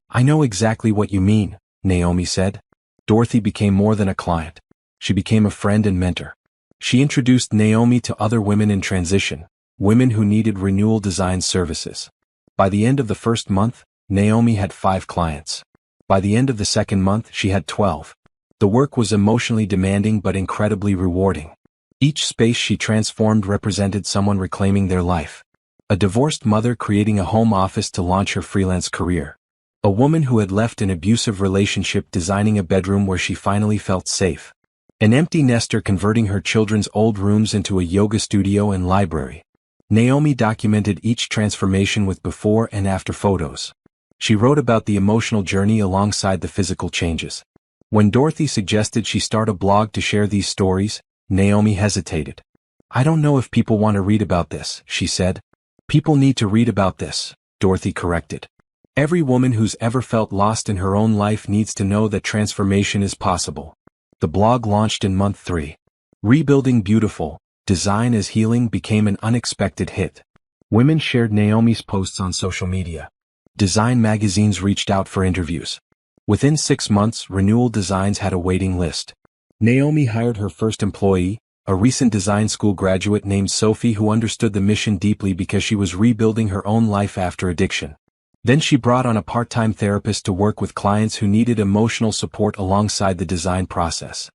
"I know exactly what you mean," Naomi said. Dorothy became more than a client. She became a friend and mentor. She introduced Naomi to other women in transition, women who needed Renewal Design services. By the end of the first month, Naomi had 5 clients. By the end of the second month, she had 12. The work was emotionally demanding but incredibly rewarding. Each space she transformed represented someone reclaiming their life. A divorced mother creating a home office to launch her freelance career. A woman who had left an abusive relationship designing a bedroom where she finally felt safe. An empty nester converting her children's old rooms into a yoga studio and library. Naomi documented each transformation with before and after photos. She wrote about the emotional journey alongside the physical changes. When Dorothy suggested she start a blog to share these stories, Naomi hesitated. "I don't know if people want to read about this," she said. "People need to read about this," Dorothy corrected. "Every woman who's ever felt lost in her own life needs to know that transformation is possible." The blog launched in month 3. Rebuilding Beautiful, Design as Healing became an unexpected hit. Women shared Naomi's posts on social media. Design magazines reached out for interviews. Within 6 months, Renewal Designs had a waiting list. Naomi hired her first employee, a recent design school graduate named Sophie who understood the mission deeply because she was rebuilding her own life after addiction. Then she brought on a part-time therapist to work with clients who needed emotional support alongside the design process.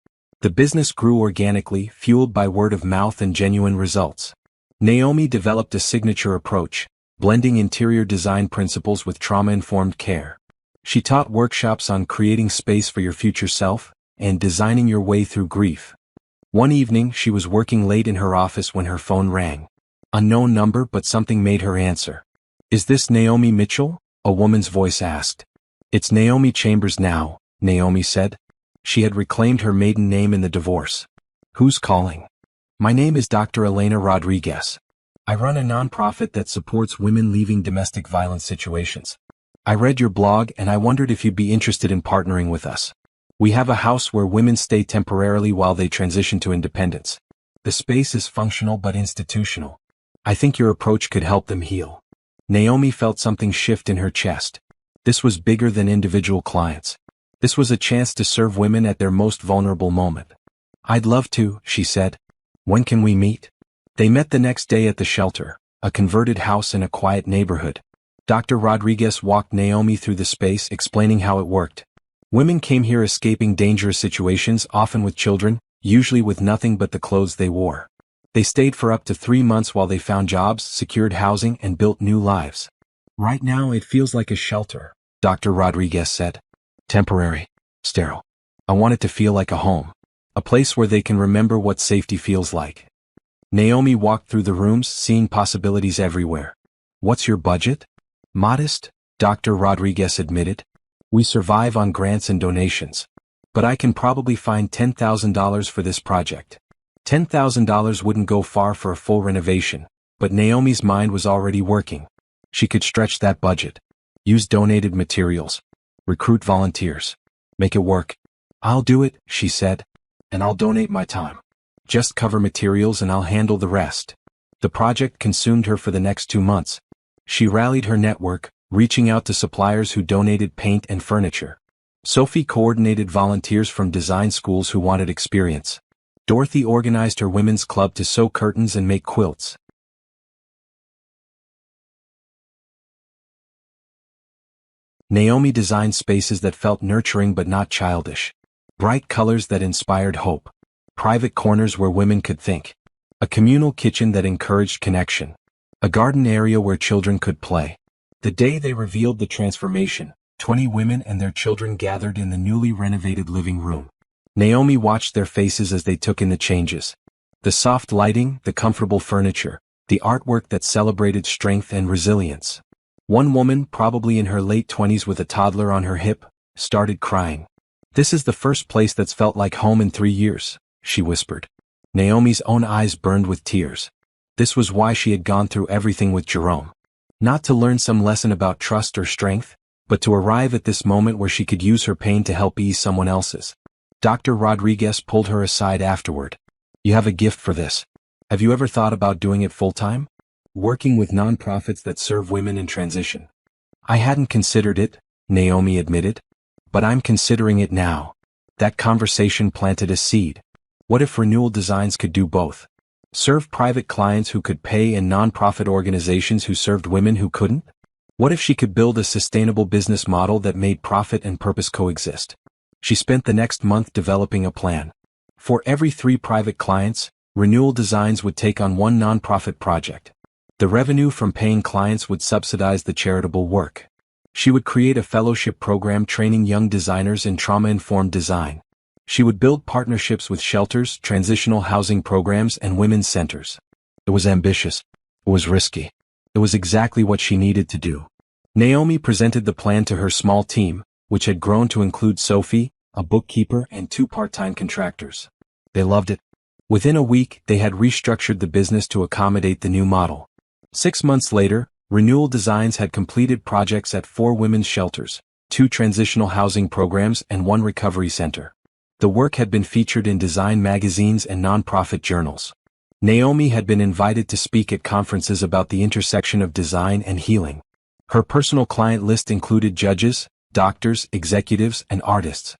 The business grew organically, fueled by word of mouth and genuine results. Naomi developed a signature approach, blending interior design principles with trauma-informed care. She taught workshops on creating space for your future self and designing your way through grief. One evening, she was working late in her office when her phone rang. Unknown number, but something made her answer. "Is this Naomi Mitchell?" a woman's voice asked. "It's Naomi Chambers now," Naomi said. She had reclaimed her maiden name in the divorce. "Who's calling?" "My name is Dr. Elena Rodriguez. I run a nonprofit that supports women leaving domestic violence situations. I read your blog and I wondered if you'd be interested in partnering with us. We have a house where women stay temporarily while they transition to independence. The space is functional but institutional. I think your approach could help them heal." Naomi felt something shift in her chest. This was bigger than individual clients. This was a chance to serve women at their most vulnerable moment. "I'd love to," she said. "When can we meet?" They met the next day at the shelter, a converted house in a quiet neighborhood. Dr. Rodriguez walked Naomi through the space, explaining how it worked. Women came here escaping dangerous situations, often with children, usually with nothing but the clothes they wore. They stayed for up to 3 months while they found jobs, secured housing, and built new lives. "Right now it feels like a shelter," Dr. Rodriguez said. "Temporary. Sterile. I want it to feel like a home. A place where they can remember what safety feels like." Naomi walked through the rooms, seeing possibilities everywhere. "What's your budget?" "Modest," Dr. Rodriguez admitted. "We survive on grants and donations. But I can probably find $10,000 for this project." $10,000 wouldn't go far for a full renovation, but Naomi's mind was already working. She could stretch that budget. Use donated materials. Recruit volunteers. Make it work. "I'll do it," she said. "And I'll donate my time. Just cover materials and I'll handle the rest." The project consumed her for the next 2 months. She rallied her network, reaching out to suppliers who donated paint and furniture. Sophie coordinated volunteers from design schools who wanted experience. Dorothy organized her women's club to sew curtains and make quilts. Naomi designed spaces that felt nurturing but not childish. Bright colors that inspired hope. Private corners where women could think. A communal kitchen that encouraged connection. A garden area where children could play. The day they revealed the transformation, 20 women and their children gathered in the newly renovated living room. Naomi watched their faces as they took in the changes. The soft lighting, the comfortable furniture, the artwork that celebrated strength and resilience. One woman, probably in her late 20s with a toddler on her hip, started crying. "This is the first place that's felt like home in 3 years, she whispered. Naomi's own eyes burned with tears. This was why she had gone through everything with Jerome. Not to learn some lesson about trust or strength, but to arrive at this moment where she could use her pain to help ease someone else's. Dr. Rodriguez pulled her aside afterward. "You have a gift for this. Have you ever thought about doing it full-time? Working with nonprofits that serve women in transition?" "I hadn't considered it," Naomi admitted. "But I'm considering it now." That conversation planted a seed. What if Renewal Designs could do both? Serve private clients who could pay and nonprofit organizations who served women who couldn't? What if she could build a sustainable business model that made profit and purpose coexist? She spent the next month developing a plan. For every 3 private clients, Renewal Designs would take on 1 nonprofit project. The revenue from paying clients would subsidize the charitable work. She would create a fellowship program training young designers in trauma-informed design. She would build partnerships with shelters, transitional housing programs, and women's centers. It was ambitious. It was risky. It was exactly what she needed to do. Naomi presented the plan to her small team, which had grown to include Sophie, a bookkeeper, and 2 part-time contractors. They loved it. Within a week, they had restructured the business to accommodate the new model. 6 months later, Renewal Designs had completed projects at 4 women's shelters, 2 transitional housing programs, and 1 recovery center. The work had been featured in design magazines and nonprofit journals. Naomi had been invited to speak at conferences about the intersection of design and healing. Her personal client list included judges, doctors, executives, and artists.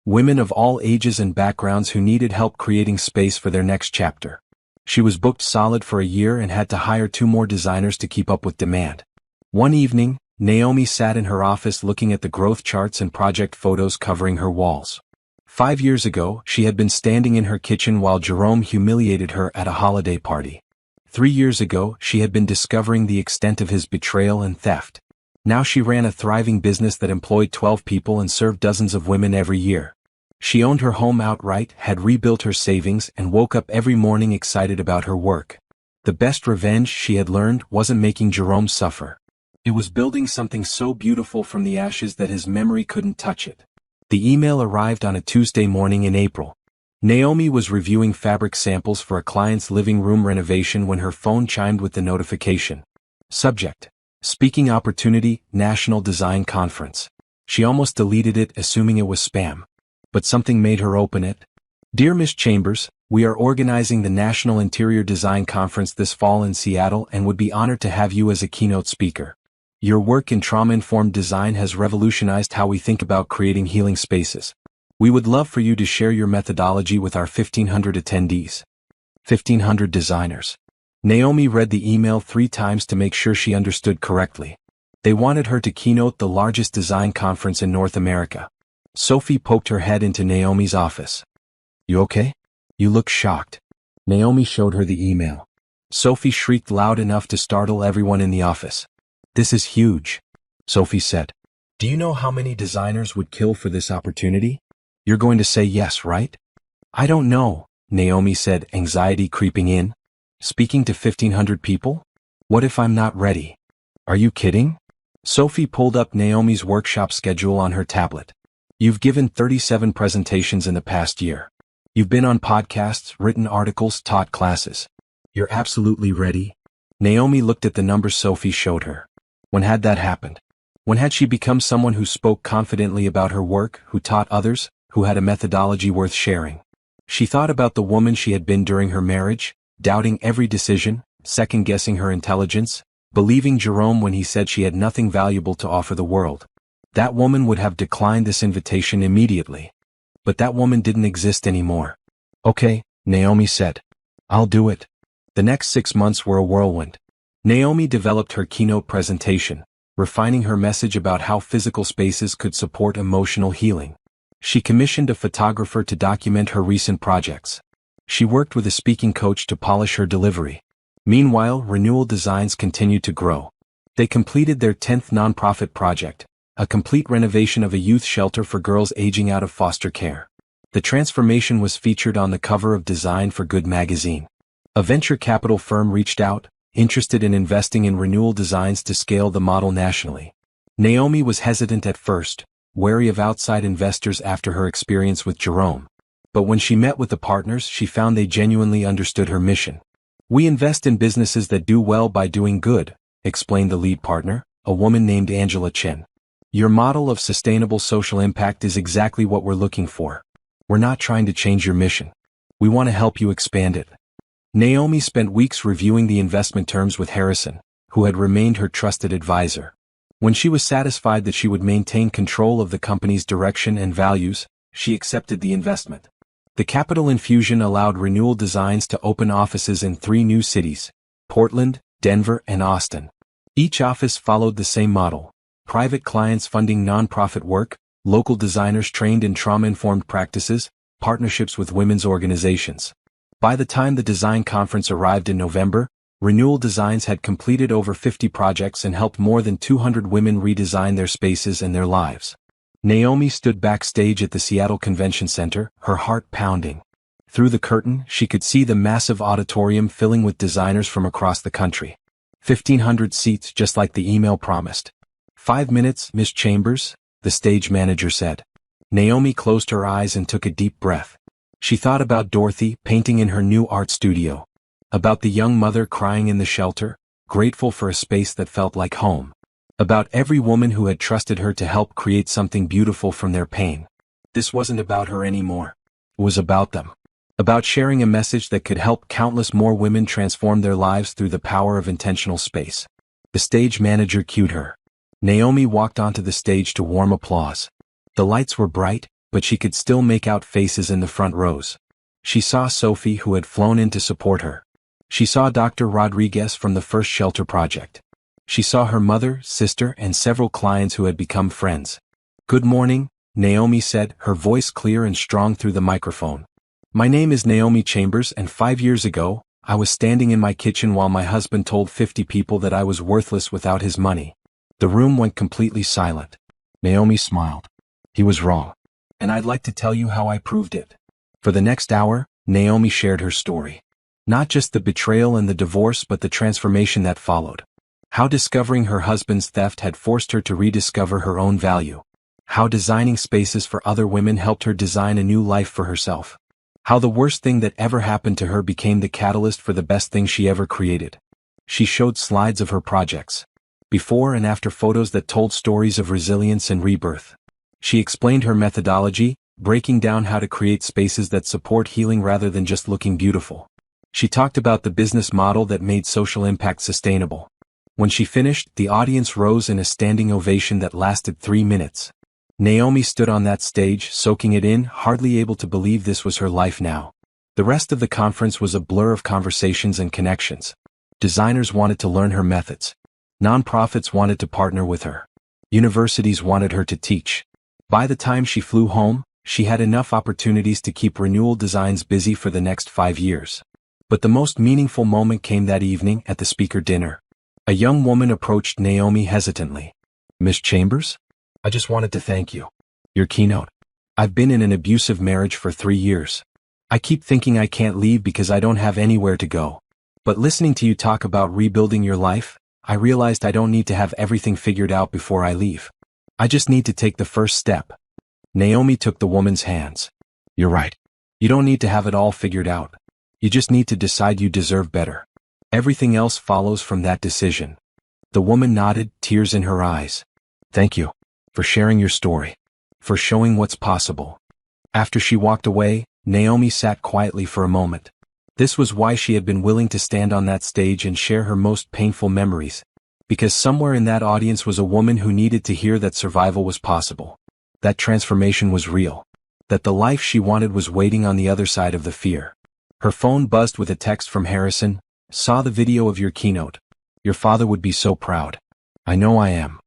Women of all ages and backgrounds who needed help creating space for their next chapter. She was booked solid for a year and had to hire 2 more designers to keep up with demand. One evening, Naomi sat in her office looking at the growth charts and project photos covering her walls. 5 years ago, she had been standing in her kitchen while Jerome humiliated her at a holiday party. 3 years ago, she had been discovering the extent of his betrayal and theft. Now she ran a thriving business that employed 12 people and served dozens of women every year. She owned her home outright, had rebuilt her savings, and woke up every morning excited about her work. The best revenge, she had learned, wasn't making Jerome suffer. It was building something so beautiful from the ashes that his memory couldn't touch it. The email arrived on a Tuesday morning in April. Naomi was reviewing fabric samples for a client's living room renovation when her phone chimed with the notification. Subject: Speaking Opportunity, National Design Conference. She almost deleted it, assuming it was spam. But something made her open it. Dear Ms. Chambers, we are organizing the National Interior Design Conference this fall in Seattle and would be honored to have you as a keynote speaker. Your work in trauma-informed design has revolutionized how we think about creating healing spaces. We would love for you to share your methodology with our 1,500 attendees. 1,500 designers. Naomi read the email 3 times to make sure she understood correctly. They wanted her to keynote the largest design conference in North America. Sophie poked her head into Naomi's office. You okay? You look shocked. Naomi showed her the email. Sophie shrieked loud enough to startle everyone in the office. This is huge, Sophie said. Do you know how many designers would kill for this opportunity? You're going to say yes, right? I don't know, Naomi said, anxiety creeping in. Speaking to 1,500 people? What if I'm not ready? Are you kidding? Sophie pulled up Naomi's workshop schedule on her tablet. You've given 37 presentations in the past year. You've been on podcasts, written articles, taught classes. You're absolutely ready? Naomi looked at the numbers Sophie showed her. When had that happened? When had she become someone who spoke confidently about her work, who taught others, who had a methodology worth sharing? She thought about the woman she had been during her marriage, doubting every decision, second-guessing her intelligence, believing Jerome when he said she had nothing valuable to offer the world. That woman would have declined this invitation immediately. But that woman didn't exist anymore. Okay, Naomi said. I'll do it. The next 6 months were a whirlwind. Naomi developed her keynote presentation, refining her message about how physical spaces could support emotional healing. She commissioned a photographer to document her recent projects. She worked with a speaking coach to polish her delivery. Meanwhile, Renewal Designs continued to grow. They completed their 10th nonprofit project, a complete renovation of a youth shelter for girls aging out of foster care. The transformation was featured on the cover of Design for Good magazine. A venture capital firm reached out, interested in investing in Renewal Designs to scale the model nationally. Naomi was hesitant at first, wary of outside investors after her experience with Jerome. But when she met with the partners, she found they genuinely understood her mission. We invest in businesses that do well by doing good, explained the lead partner, a woman named Angela Chen. Your model of sustainable social impact is exactly what we're looking for. We're not trying to change your mission. We want to help you expand it. Naomi spent weeks reviewing the investment terms with Harrison, who had remained her trusted advisor. When she was satisfied that she would maintain control of the company's direction and values, she accepted the investment. The capital infusion allowed Renewal Designs to open offices in 3 new cities: Portland, Denver, and Austin. Each office followed the same model: private clients funding nonprofit work, local designers trained in trauma-informed practices, partnerships with women's organizations. By the time the design conference arrived in November, Renewal Designs had completed over 50 projects and helped more than 200 women redesign their spaces and their lives. Naomi stood backstage at the Seattle Convention Center, her heart pounding. Through the curtain, she could see the massive auditorium filling with designers from across the country. 1,500 seats, just like the email promised. 5 minutes, Miss Chambers, the stage manager said. Naomi closed her eyes and took a deep breath. She thought about Dorothy painting in her new art studio. About the young mother crying in the shelter, grateful for a space that felt like home. About every woman who had trusted her to help create something beautiful from their pain. This wasn't about her anymore. It was about them. About sharing a message that could help countless more women transform their lives through the power of intentional space. The stage manager cued her. Naomi walked onto the stage to warm applause. The lights were bright, but she could still make out faces in the front rows. She saw Sophie, who had flown in to support her. She saw Dr. Rodriguez from the first shelter project. She saw her mother, sister, and several clients who had become friends. "Good morning," Naomi said, her voice clear and strong through the microphone. "My name is Naomi Chambers, and 5 years ago, I was standing in my kitchen while my husband told 50 people that I was worthless without his money." The room went completely silent. Naomi smiled. "He was wrong. And I'd like to tell you how I proved it." For the next hour, Naomi shared her story. Not just the betrayal and the divorce, but the transformation that followed. How discovering her husband's theft had forced her to rediscover her own value. How designing spaces for other women helped her design a new life for herself. How the worst thing that ever happened to her became the catalyst for the best thing she ever created. She showed slides of her projects. Before and after photos that told stories of resilience and rebirth. She explained her methodology, breaking down how to create spaces that support healing rather than just looking beautiful. She talked about the business model that made social impact sustainable. When she finished, the audience rose in a standing ovation that lasted 3 minutes. Naomi stood on that stage, soaking it in, hardly able to believe this was her life now. The rest of the conference was a blur of conversations and connections. Designers wanted to learn her methods. Nonprofits wanted to partner with her. Universities wanted her to teach. By the time she flew home, she had enough opportunities to keep Renewal Designs busy for the next 5 years. But the most meaningful moment came that evening at the speaker dinner. A young woman approached Naomi hesitantly. "Miss Chambers? I just wanted to thank you. Your keynote. I've been in an abusive marriage for 3 years. I keep thinking I can't leave because I don't have anywhere to go. But listening to you talk about rebuilding your life, I realized I don't need to have everything figured out before I leave. I just need to take the first step." Naomi took the woman's hands. "You're right. You don't need to have it all figured out. You just need to decide you deserve better. Everything else follows from that decision." The woman nodded, tears in her eyes. "Thank you. For sharing your story. For showing what's possible." After she walked away, Naomi sat quietly for a moment. This was why she had been willing to stand on that stage and share her most painful memories. Because somewhere in that audience was a woman who needed to hear that survival was possible. That transformation was real. That the life she wanted was waiting on the other side of the fear. Her phone buzzed with a text from Harrison. "Saw the video of your keynote. Your father would be so proud." "I know I am."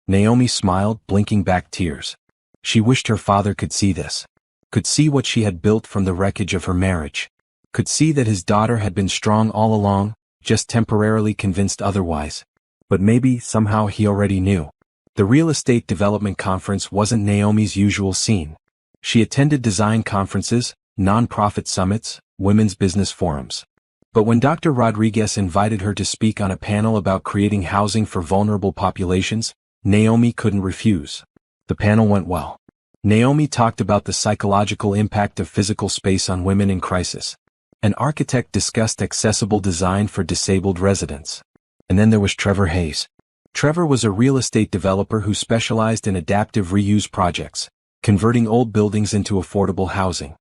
Naomi smiled, blinking back tears. She wished her father could see this. Could see what she had built from the wreckage of her marriage. Could see that his daughter had been strong all along, just temporarily convinced otherwise. But maybe, somehow he already knew. The real estate development conference wasn't Naomi's usual scene. She attended design conferences, nonprofit summits, women's business forums. But when Dr. Rodriguez invited her to speak on a panel about creating housing for vulnerable populations, Naomi couldn't refuse. The panel went well. Naomi talked about the psychological impact of physical space on women in crisis. An architect discussed accessible design for disabled residents. And then there was Trevor Hayes. Trevor was a real estate developer who specialized in adaptive reuse projects, converting old buildings into affordable housing.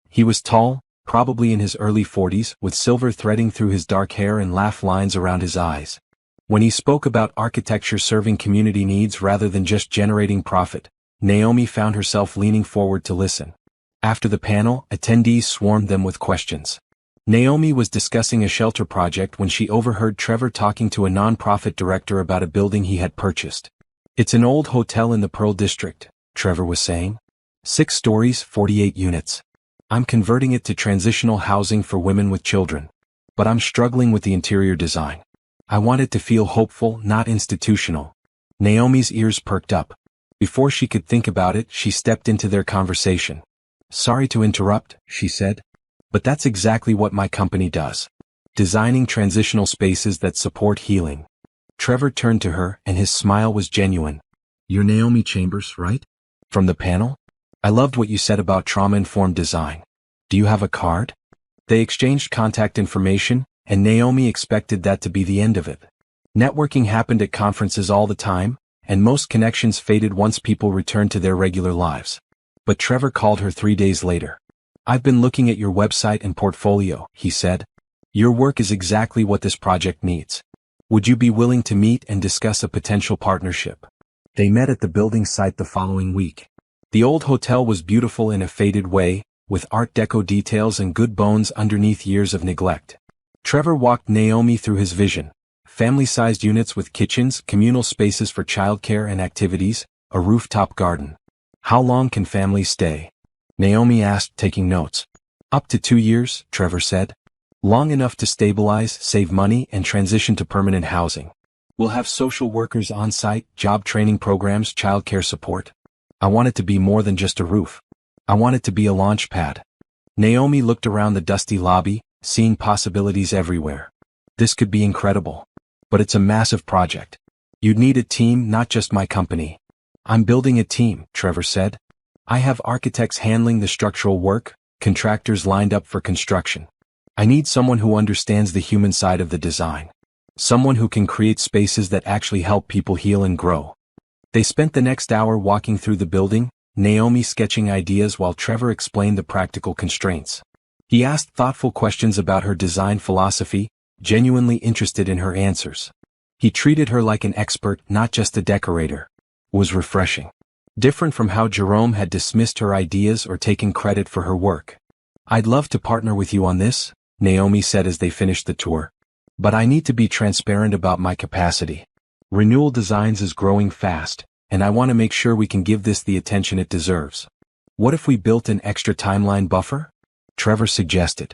He was tall, probably in his early 40s, with silver threading through his dark hair and laugh lines around his eyes. When he spoke about architecture serving community needs rather than just generating profit, Naomi found herself leaning forward to listen. After the panel, attendees swarmed them with questions. Naomi was discussing a shelter project when she overheard Trevor talking to a nonprofit director about a building he had purchased. "It's an old hotel in the Pearl District," Trevor was saying. 6 stories, 48 units. "I'm converting it to transitional housing for women with children. But I'm struggling with the interior design. I want it to feel hopeful, not institutional." Naomi's ears perked up. Before she could think about it, she stepped into their conversation. "Sorry to interrupt," she said. "But that's exactly what my company does. Designing transitional spaces that support healing." Trevor turned to her, and his smile was genuine. "You're Naomi Chambers, right? From the panel? I loved what you said about trauma-informed design. Do you have a card?" They exchanged contact information, and Naomi expected that to be the end of it. Networking happened at conferences all the time, and most connections faded once people returned to their regular lives. But Trevor called her 3 days later. "I've been looking at your website and portfolio," he said. "Your work is exactly what this project needs. Would you be willing to meet and discuss a potential partnership?" They met at the building site the following week. The old hotel was beautiful in a faded way, with Art Deco details and good bones underneath years of neglect. Trevor walked Naomi through his vision. Family-sized units with kitchens, communal spaces for childcare and activities, a rooftop garden. How long can families stay? Naomi asked, taking notes. Up to 2 years, Trevor said. Long enough to stabilize, save money, and transition to permanent housing. We'll have social workers on site, job training programs, childcare support. I want it to be more than just a roof. I want it to be a launch pad. Naomi looked around the dusty lobby, seeing possibilities everywhere. This could be incredible. But it's a massive project. You'd need a team, not just my company. I'm building a team, Trevor said. I have architects handling the structural work, contractors lined up for construction. I need someone who understands the human side of the design. Someone who can create spaces that actually help people heal and grow. They spent the next hour walking through the building, Naomi sketching ideas while Trevor explained the practical constraints. He asked thoughtful questions about her design philosophy, genuinely interested in her answers. He treated her like an expert, not just a decorator. It was refreshing. Different from how Jerome had dismissed her ideas or taken credit for her work. I'd love to partner with you on this, Naomi said as they finished the tour. But I need to be transparent about my capacity. Renewal Designs is growing fast, and I want to make sure we can give this the attention it deserves. What if we built an extra timeline buffer? Trevor suggested.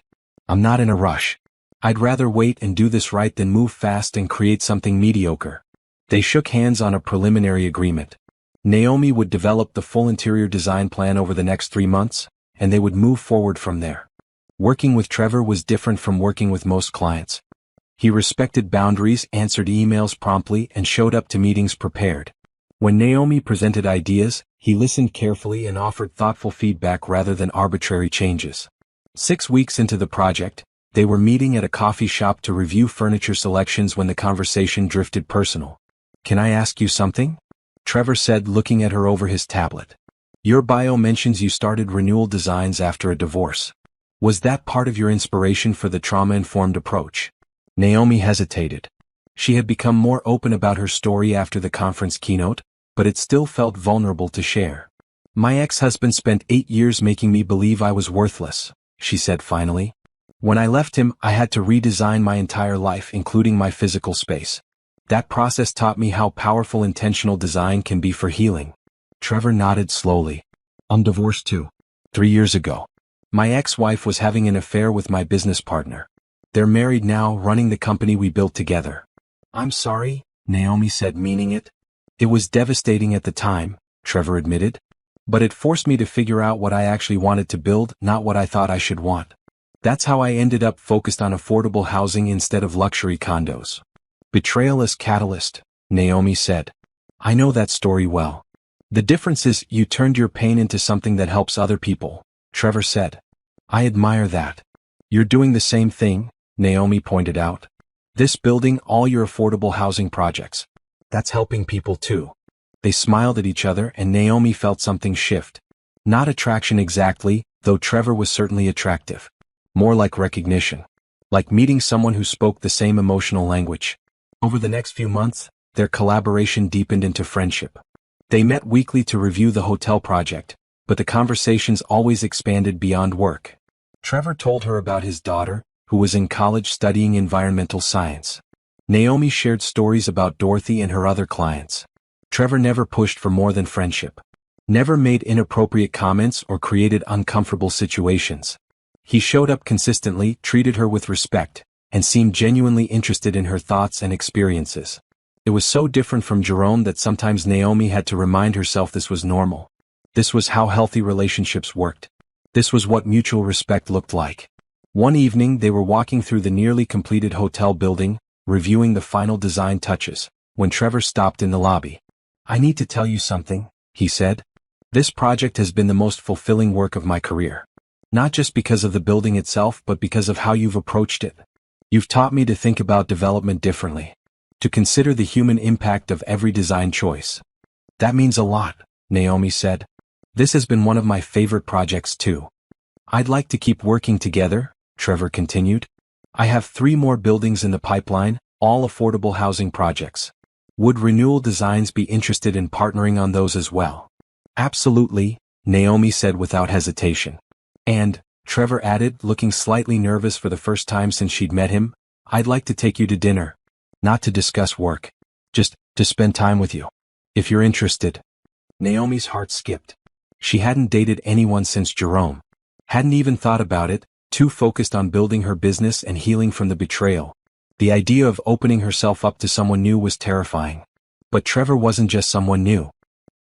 I'm not in a rush. I'd rather wait and do this right than move fast and create something mediocre. They shook hands on a preliminary agreement. Naomi would develop the full interior design plan over the next 3 months, and they would move forward from there. Working with Trevor was different from working with most clients. He respected boundaries, answered emails promptly, and showed up to meetings prepared. When Naomi presented ideas, he listened carefully and offered thoughtful feedback rather than arbitrary changes. 6 weeks into the project, they were meeting at a coffee shop to review furniture selections when the conversation drifted personal. Can I ask you something? Trevor said, looking at her over his tablet. Your bio mentions you started Renewal Designs after a divorce. Was that part of your inspiration for the trauma-informed approach? Naomi hesitated. She had become more open about her story after the conference keynote, but it still felt vulnerable to share. My ex-husband spent 8 years making me believe I was worthless, she said finally. When I left him, I had to redesign my entire life, including my physical space. That process taught me how powerful intentional design can be for healing. Trevor nodded slowly. I'm divorced too. 3 years ago. My ex-wife was having an affair with my business partner. They're married now, running the company we built together. I'm sorry, Naomi said, meaning it. It was devastating at the time, Trevor admitted. But it forced me to figure out what I actually wanted to build, not what I thought I should want. That's how I ended up focused on affordable housing instead of luxury condos. Betrayal as catalyst, Naomi said. I know that story well. The difference is you turned your pain into something that helps other people, Trevor said. I admire that. You're doing the same thing, Naomi pointed out. This building, all your affordable housing projects. That's helping people too. They smiled at each other and Naomi felt something shift. Not attraction exactly, though Trevor was certainly attractive. More like recognition. Like meeting someone who spoke the same emotional language. Over the next few months, their collaboration deepened into friendship. They met weekly to review the hotel project, but the conversations always expanded beyond work. Trevor told her about his daughter, who was in college studying environmental science. Naomi shared stories about Dorothy and her other clients. Trevor never pushed for more than friendship. Never made inappropriate comments or created uncomfortable situations. He showed up consistently, treated her with respect, and seemed genuinely interested in her thoughts and experiences. It was so different from Jerome that sometimes Naomi had to remind herself this was normal. This was how healthy relationships worked. This was what mutual respect looked like. One evening they were walking through the nearly completed hotel building, reviewing the final design touches, when Trevor stopped in the lobby. I need to tell you something, he said. This project has been the most fulfilling work of my career. Not just because of the building itself, but because of how you've approached it. You've taught me to think about development differently. To consider the human impact of every design choice. That means a lot, Naomi said. This has been one of my favorite projects too. I'd like to keep working together, Trevor continued. I have 3 more buildings in the pipeline, all affordable housing projects. Would Renewal Designs be interested in partnering on those as well? Absolutely, Naomi said without hesitation. And, Trevor added, looking slightly nervous for the first time since she'd met him, I'd like to take you to dinner. Not to discuss work. Just to spend time with you. If you're interested. Naomi's heart skipped. She hadn't dated anyone since Jerome. Hadn't even thought about it, too focused on building her business and healing from the betrayal. The idea of opening herself up to someone new was terrifying. But Trevor wasn't just someone new.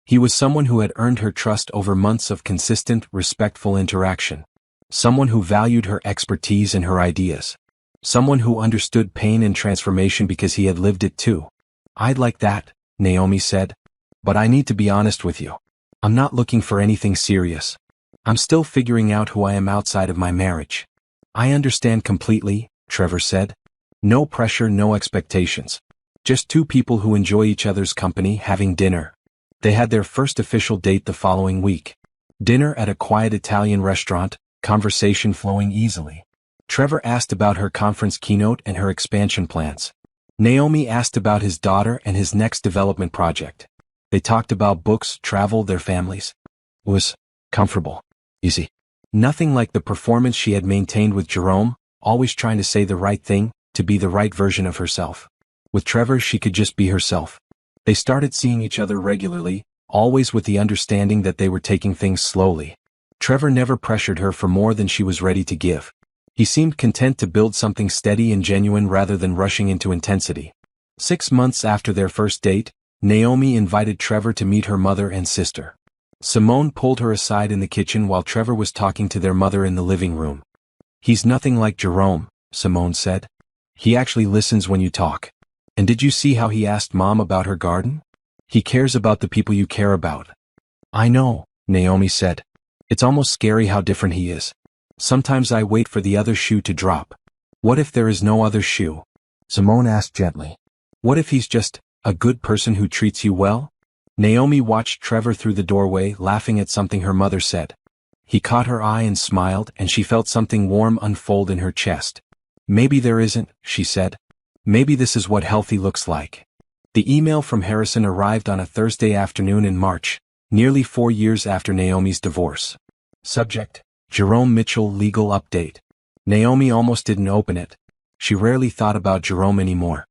He was someone who had earned her trust over months of consistent, respectful interaction. Someone who valued her expertise and her ideas. Someone who understood pain and transformation because he had lived it too. I'd like that, Naomi said. But I need to be honest with you. I'm not looking for anything serious. I'm still figuring out who I am outside of my marriage. I understand completely, Trevor said. No pressure, no expectations. Just two people who enjoy each other's company having dinner. They had their first official date the following week. Dinner at a quiet Italian restaurant, conversation flowing easily. Trevor asked about her conference keynote and her expansion plans. Naomi asked about his daughter and his next development project. They talked about books, travel, their families. It was comfortable, easy. Nothing like the performance she had maintained with Jerome, always trying to say the right thing, to be the right version of herself. With Trevor, she could just be herself. They started seeing each other regularly, always with the understanding that they were taking things slowly. Trevor never pressured her for more than she was ready to give. He seemed content to build something steady and genuine rather than rushing into intensity. 6 months after their first date, Naomi invited Trevor to meet her mother and sister. Simone pulled her aside in the kitchen while Trevor was talking to their mother in the living room. He's nothing like Jerome, Simone said. He actually listens when you talk. And did you see how he asked Mom about her garden? He cares about the people you care about. I know, Naomi said. It's almost scary how different he is. Sometimes I wait for the other shoe to drop. What if there is no other shoe? Simone asked gently. What if he's just a good person who treats you well? Naomi watched Trevor through the doorway, laughing at something her mother said. He caught her eye and smiled, and she felt something warm unfold in her chest. Maybe there isn't, she said. Maybe this is what healthy looks like. The email from Harrison arrived on a Thursday afternoon in March, nearly 4 years after Naomi's divorce. Subject: Jerome Mitchell legal update. Naomi almost didn't open it. She rarely thought about Jerome anymore.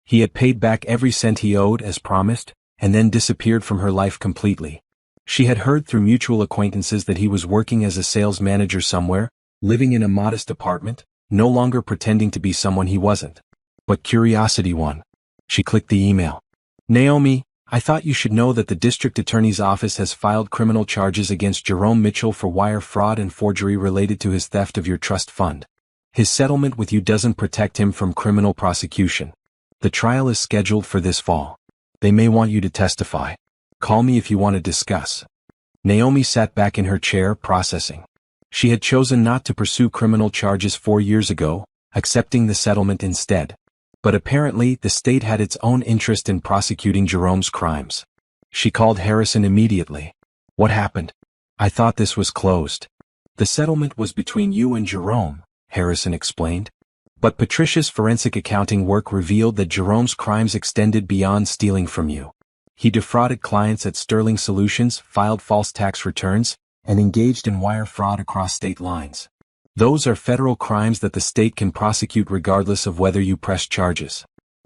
He had paid back every cent he owed as promised, and then disappeared from her life completely. She had heard through mutual acquaintances that he was working as a sales manager somewhere, living in a modest apartment, no longer pretending to be someone he wasn't. But curiosity won. She clicked the email. Naomi, I thought you should know that the district attorney's office has filed criminal charges against Jerome Mitchell for wire fraud and forgery related to his theft of your trust fund. His settlement with you doesn't protect him from criminal prosecution. The trial is scheduled for this fall. They may want you to testify. Call me if you want to discuss. Naomi sat back in her chair, processing. She had chosen not to pursue criminal charges 4 years ago, accepting the settlement instead. But apparently, the state had its own interest in prosecuting Jerome's crimes. She called Harrison immediately. What happened? I thought this was closed. The settlement was between you and Jerome, Harrison explained. But Patricia's forensic accounting work revealed that Jerome's crimes extended beyond stealing from you. He defrauded clients at Sterling Solutions, filed false tax returns, and engaged in wire fraud across state lines. Those are federal crimes that the state can prosecute regardless of whether you press charges.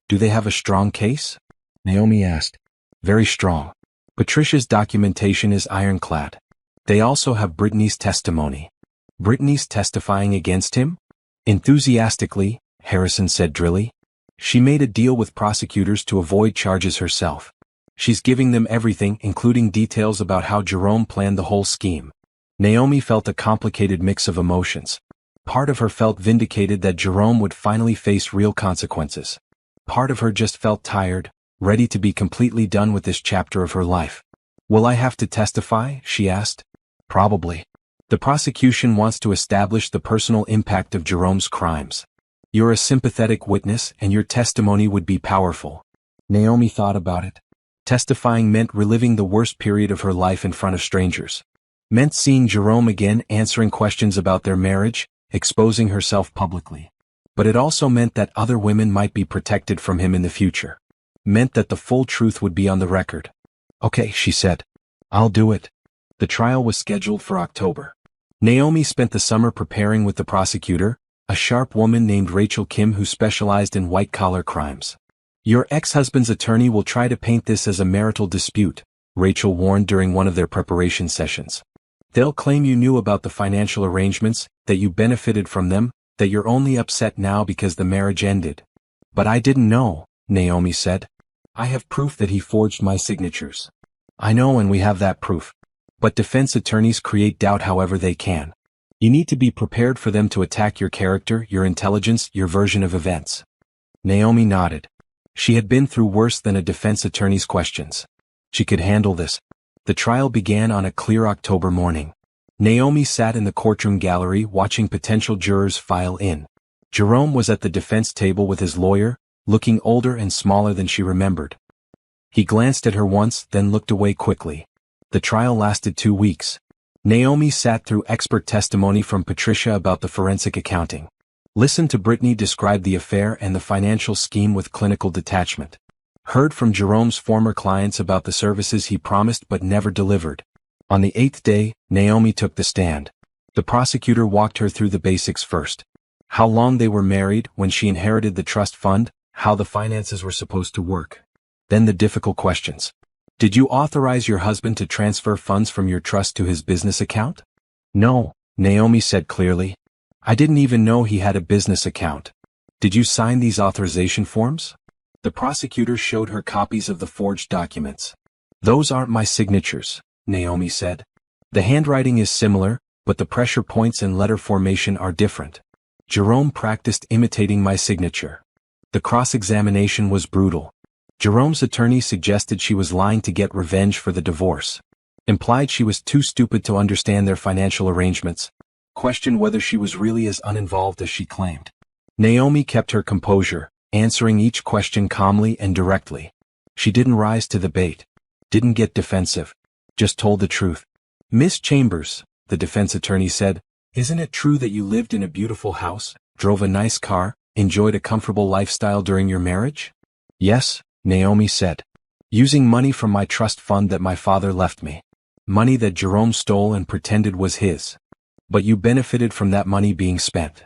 Do they have a strong case? Naomi asked. Very strong. Patricia's documentation is ironclad. They also have Brittany's testimony. Brittany's testifying against him? Enthusiastically, Harrison said drily. She made a deal with prosecutors to avoid charges herself. She's giving them everything, including details about how Jerome planned the whole scheme. Naomi felt a complicated mix of emotions. Part of her felt vindicated that Jerome would finally face real consequences. Part of her just felt tired, ready to be completely done with this chapter of her life. Will I have to testify? She asked. Probably. The prosecution wants to establish the personal impact of Jerome's crimes. You're a sympathetic witness and your testimony would be powerful. Naomi thought about it. Testifying meant reliving the worst period of her life in front of strangers. Meant seeing Jerome again, answering questions about their marriage, exposing herself publicly. But it also meant that other women might be protected from him in the future. Meant that the full truth would be on the record. Okay, she said. I'll do it. The trial was scheduled for October. Naomi spent the summer preparing with the prosecutor, a sharp woman named Rachel Kim who specialized in white-collar crimes. "Your ex-husband's attorney will try to paint this as a marital dispute," Rachel warned during one of their preparation sessions. "They'll claim you knew about the financial arrangements, that you benefited from them, that you're only upset now because the marriage ended." "But I didn't know," Naomi said. "I have proof that he forged my signatures." "I know, and we have that proof. But defense attorneys create doubt however they can. You need to be prepared for them to attack your character, your intelligence, your version of events." Naomi nodded. She had been through worse than a defense attorney's questions. She could handle this. The trial began on a clear October morning. Naomi sat in the courtroom gallery watching potential jurors file in. Jerome was at the defense table with his lawyer, looking older and smaller than she remembered. He glanced at her once, then looked away quickly. The trial lasted 2 weeks. Naomi sat through expert testimony from Patricia about the forensic accounting. Listened to Brittany describe the affair and the financial scheme with clinical detachment. Heard from Jerome's former clients about the services he promised but never delivered. On the 8th day, Naomi took the stand. The prosecutor walked her through the basics first. How long they were married, when she inherited the trust fund, how the finances were supposed to work. Then the difficult questions. "Did you authorize your husband to transfer funds from your trust to his business account?" "No," Naomi said clearly. "I didn't even know he had a business account." "Did you sign these authorization forms?" The prosecutor showed her copies of the forged documents. "Those aren't my signatures," Naomi said. "The handwriting is similar, but the pressure points and letter formation are different. Jerome practiced imitating my signature." The cross-examination was brutal. Jerome's attorney suggested she was lying to get revenge for the divorce. Implied she was too stupid to understand their financial arrangements. Questioned whether she was really as uninvolved as she claimed. Naomi kept her composure, answering each question calmly and directly. She didn't rise to the bait. Didn't get defensive. Just told the truth. "Miss Chambers," the defense attorney said, "isn't it true that you lived in a beautiful house, drove a nice car, enjoyed a comfortable lifestyle during your marriage?" "Yes," Naomi said. "Using money from my trust fund that my father left me. Money that Jerome stole and pretended was his. But you benefited from that money being spent."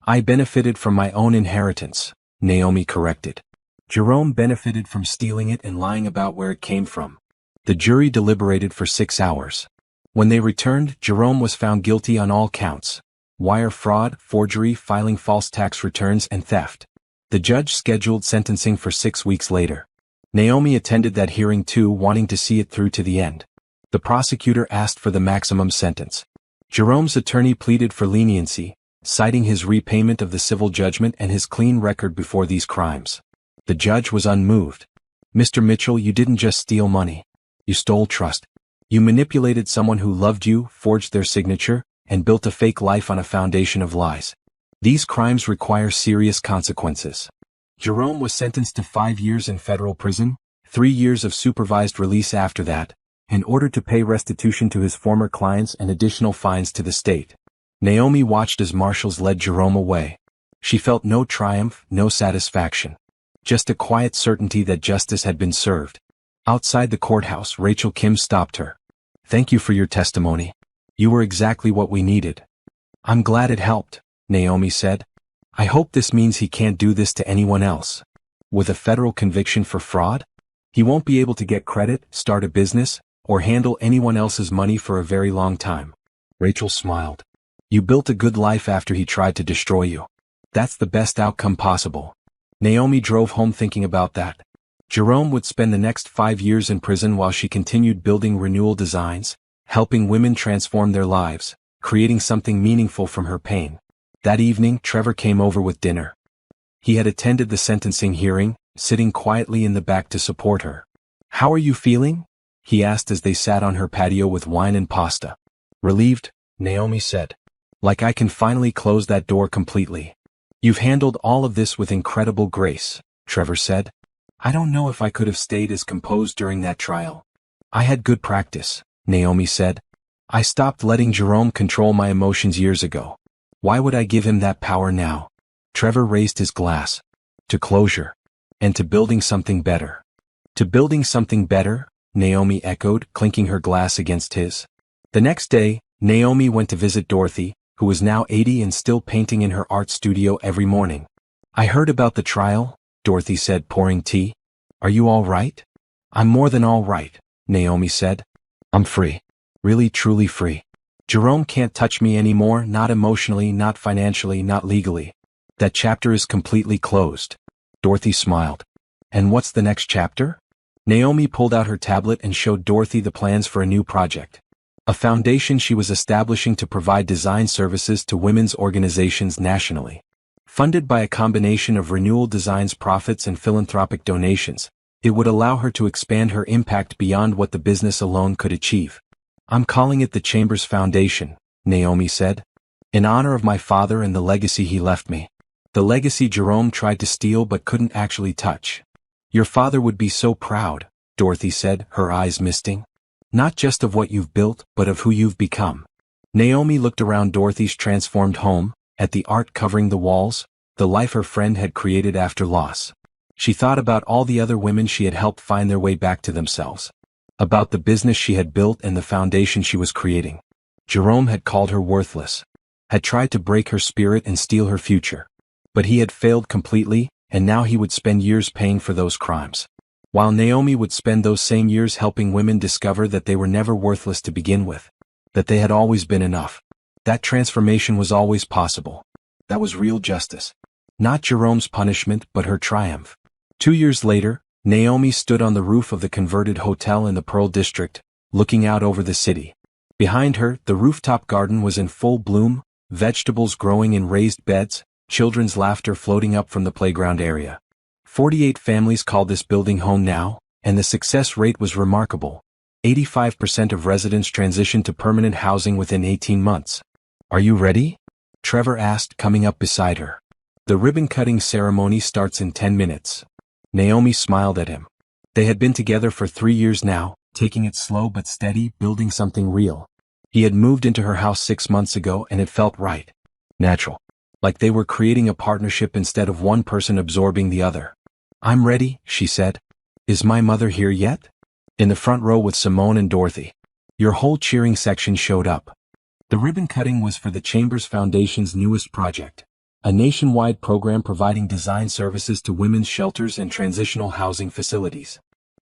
"I benefited from my own inheritance," Naomi corrected. "Jerome benefited from stealing it and lying about where it came from." The jury deliberated for 6 hours. When they returned, Jerome was found guilty on all counts: wire fraud, forgery, filing false tax returns, and theft. The judge scheduled sentencing for 6 weeks later. Naomi attended that hearing too, wanting to see it through to the end. The prosecutor asked for the maximum sentence. Jerome's attorney pleaded for leniency, citing his repayment of the civil judgment and his clean record before these crimes. The judge was unmoved. "Mr. Mitchell, you didn't just steal money. You stole trust. You manipulated someone who loved you, forged their signature, and built a fake life on a foundation of lies. These crimes require serious consequences." Jerome was sentenced to 5 years in federal prison, 3 years of supervised release after that, in order to pay restitution to his former clients and additional fines to the state. Naomi watched as marshals led Jerome away. She felt no triumph, no satisfaction. Just a quiet certainty that justice had been served. Outside the courthouse, Rachel Kim stopped her. "Thank you for your testimony. You were exactly what we needed." "I'm glad it helped," Naomi said. "I hope this means he can't do this to anyone else." With a federal conviction for fraud, he won't be able to get credit, start a business, or handle anyone else's money for a very long time. Rachel smiled. "You built a good life after he tried to destroy you. That's the best outcome possible." Naomi drove home thinking about that. Jerome would spend the next 5 years in prison while she continued building renewal designs, helping women transform their lives, creating something meaningful from her pain. That evening, Trevor came over with dinner. He had attended the sentencing hearing, sitting quietly in the back to support her. "How are you feeling?" he asked as they sat on her patio with wine and pasta. "Relieved," Naomi said. "Like I can finally close that door completely." "You've handled all of this with incredible grace," Trevor said. "I don't know if I could have stayed as composed during that trial." "I had good practice," Naomi said. "I stopped letting Jerome control my emotions years ago. Why would I give him that power now?" Trevor raised his glass. "To closure. And to building something better." "To building something better," Naomi echoed, clinking her glass against his. The next day, Naomi went to visit Dorothy, who was now 80 and still painting in her art studio every morning. "I heard about the trial," Dorothy said, pouring tea. "Are you all right?" "I'm more than all right," Naomi said. "I'm free. Really truly free. Jerome can't touch me anymore, not emotionally, not financially, not legally. That chapter is completely closed." Dorothy smiled. "And what's the next chapter?" Naomi pulled out her tablet and showed Dorothy the plans for a new project. A foundation she was establishing to provide design services to women's organizations nationally. Funded by a combination of Renewal Design's profits and philanthropic donations, it would allow her to expand her impact beyond what the business alone could achieve. "I'm calling it the Chambers Foundation," Naomi said. "In honor of my father and the legacy he left me. The legacy Jerome tried to steal but couldn't actually touch." "Your father would be so proud," Dorothy said, her eyes misting. "Not just of what you've built, but of who you've become." Naomi looked around Dorothy's transformed home, at the art covering the walls, the life her friend had created after loss. She thought about all the other women she had helped find their way back to themselves. About the business she had built and the foundation she was creating. Jerome had called her worthless. Had tried to break her spirit and steal her future. But he had failed completely, and now he would spend years paying for those crimes. While Naomi would spend those same years helping women discover that they were never worthless to begin with. That they had always been enough. That transformation was always possible. That was real justice. Not Jerome's punishment, but her triumph. 2 years later, Naomi stood on the roof of the converted hotel in the Pearl District, looking out over the city. Behind her, the rooftop garden was in full bloom, vegetables growing in raised beds, children's laughter floating up from the playground area. 48 families called this building home now, and the success rate was remarkable. 85% of residents transitioned to permanent housing within 18 months. "Are you ready?" Trevor asked, coming up beside her. "The ribbon-cutting ceremony starts in 10 minutes. Naomi smiled at him. They had been together for 3 years now, taking it slow but steady, building something real. He had moved into her house 6 months ago and it felt right. Natural. Like they were creating a partnership instead of one person absorbing the other. "I'm ready," she said. "Is my mother here yet?" In the front row with Simone and Dorothy. Your whole cheering section showed up. The ribbon cutting was for the Chambers Foundation's newest project. A nationwide program providing design services to women's shelters and transitional housing facilities.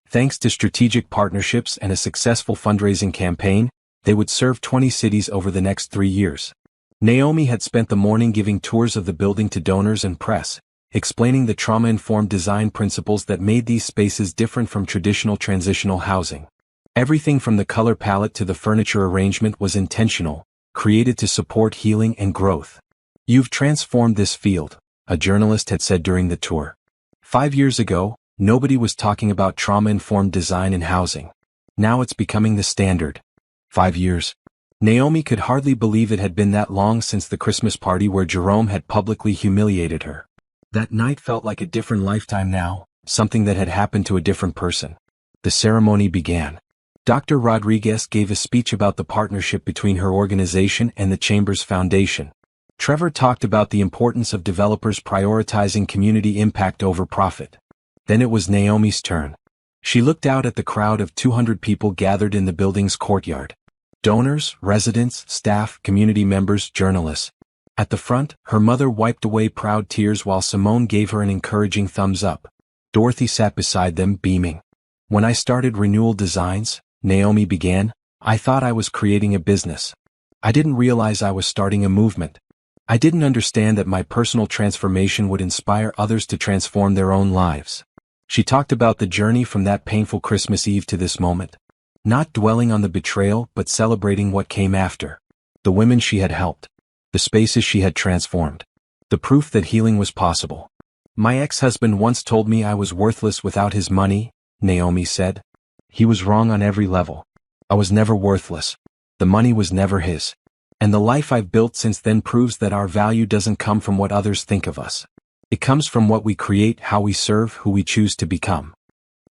Thanks to strategic partnerships and a successful fundraising campaign, they would serve 20 cities over the next 3 years. Naomi had spent the morning giving tours of the building to donors and press, explaining the trauma-informed design principles that made these spaces different from traditional transitional housing. Everything from the color palette to the furniture arrangement was intentional, created to support healing and growth. "You've transformed this field," a journalist had said during the tour. 5 years ago, nobody was talking about trauma-informed design in housing. Now it's becoming the standard. 5 years. Naomi could hardly believe it had been that long since the Christmas party where Jerome had publicly humiliated her. That night felt like a different lifetime now, something that had happened to a different person. The ceremony began. Dr. Rodriguez gave a speech about the partnership between her organization and the Chambers Foundation. Trevor talked about the importance of developers prioritizing community impact over profit. Then it was Naomi's turn. She looked out at the crowd of 200 people gathered in the building's courtyard. Donors, residents, staff, community members, journalists. At the front, her mother wiped away proud tears while Simone gave her an encouraging thumbs up. Dorothy sat beside them, beaming. "When I started Renewal Designs," Naomi began, "I thought I was creating a business. I didn't realize I was starting a movement. I didn't understand that my personal transformation would inspire others to transform their own lives." She talked about the journey from that painful Christmas Eve to this moment. Not dwelling on the betrayal but celebrating what came after. The women she had helped. The spaces she had transformed. The proof that healing was possible. "My ex-husband once told me I was worthless without his money," Naomi said. "He was wrong on every level. I was never worthless. The money was never his. And the life I've built since then proves that our value doesn't come from what others think of us. It comes from what we create, how we serve, who we choose to become."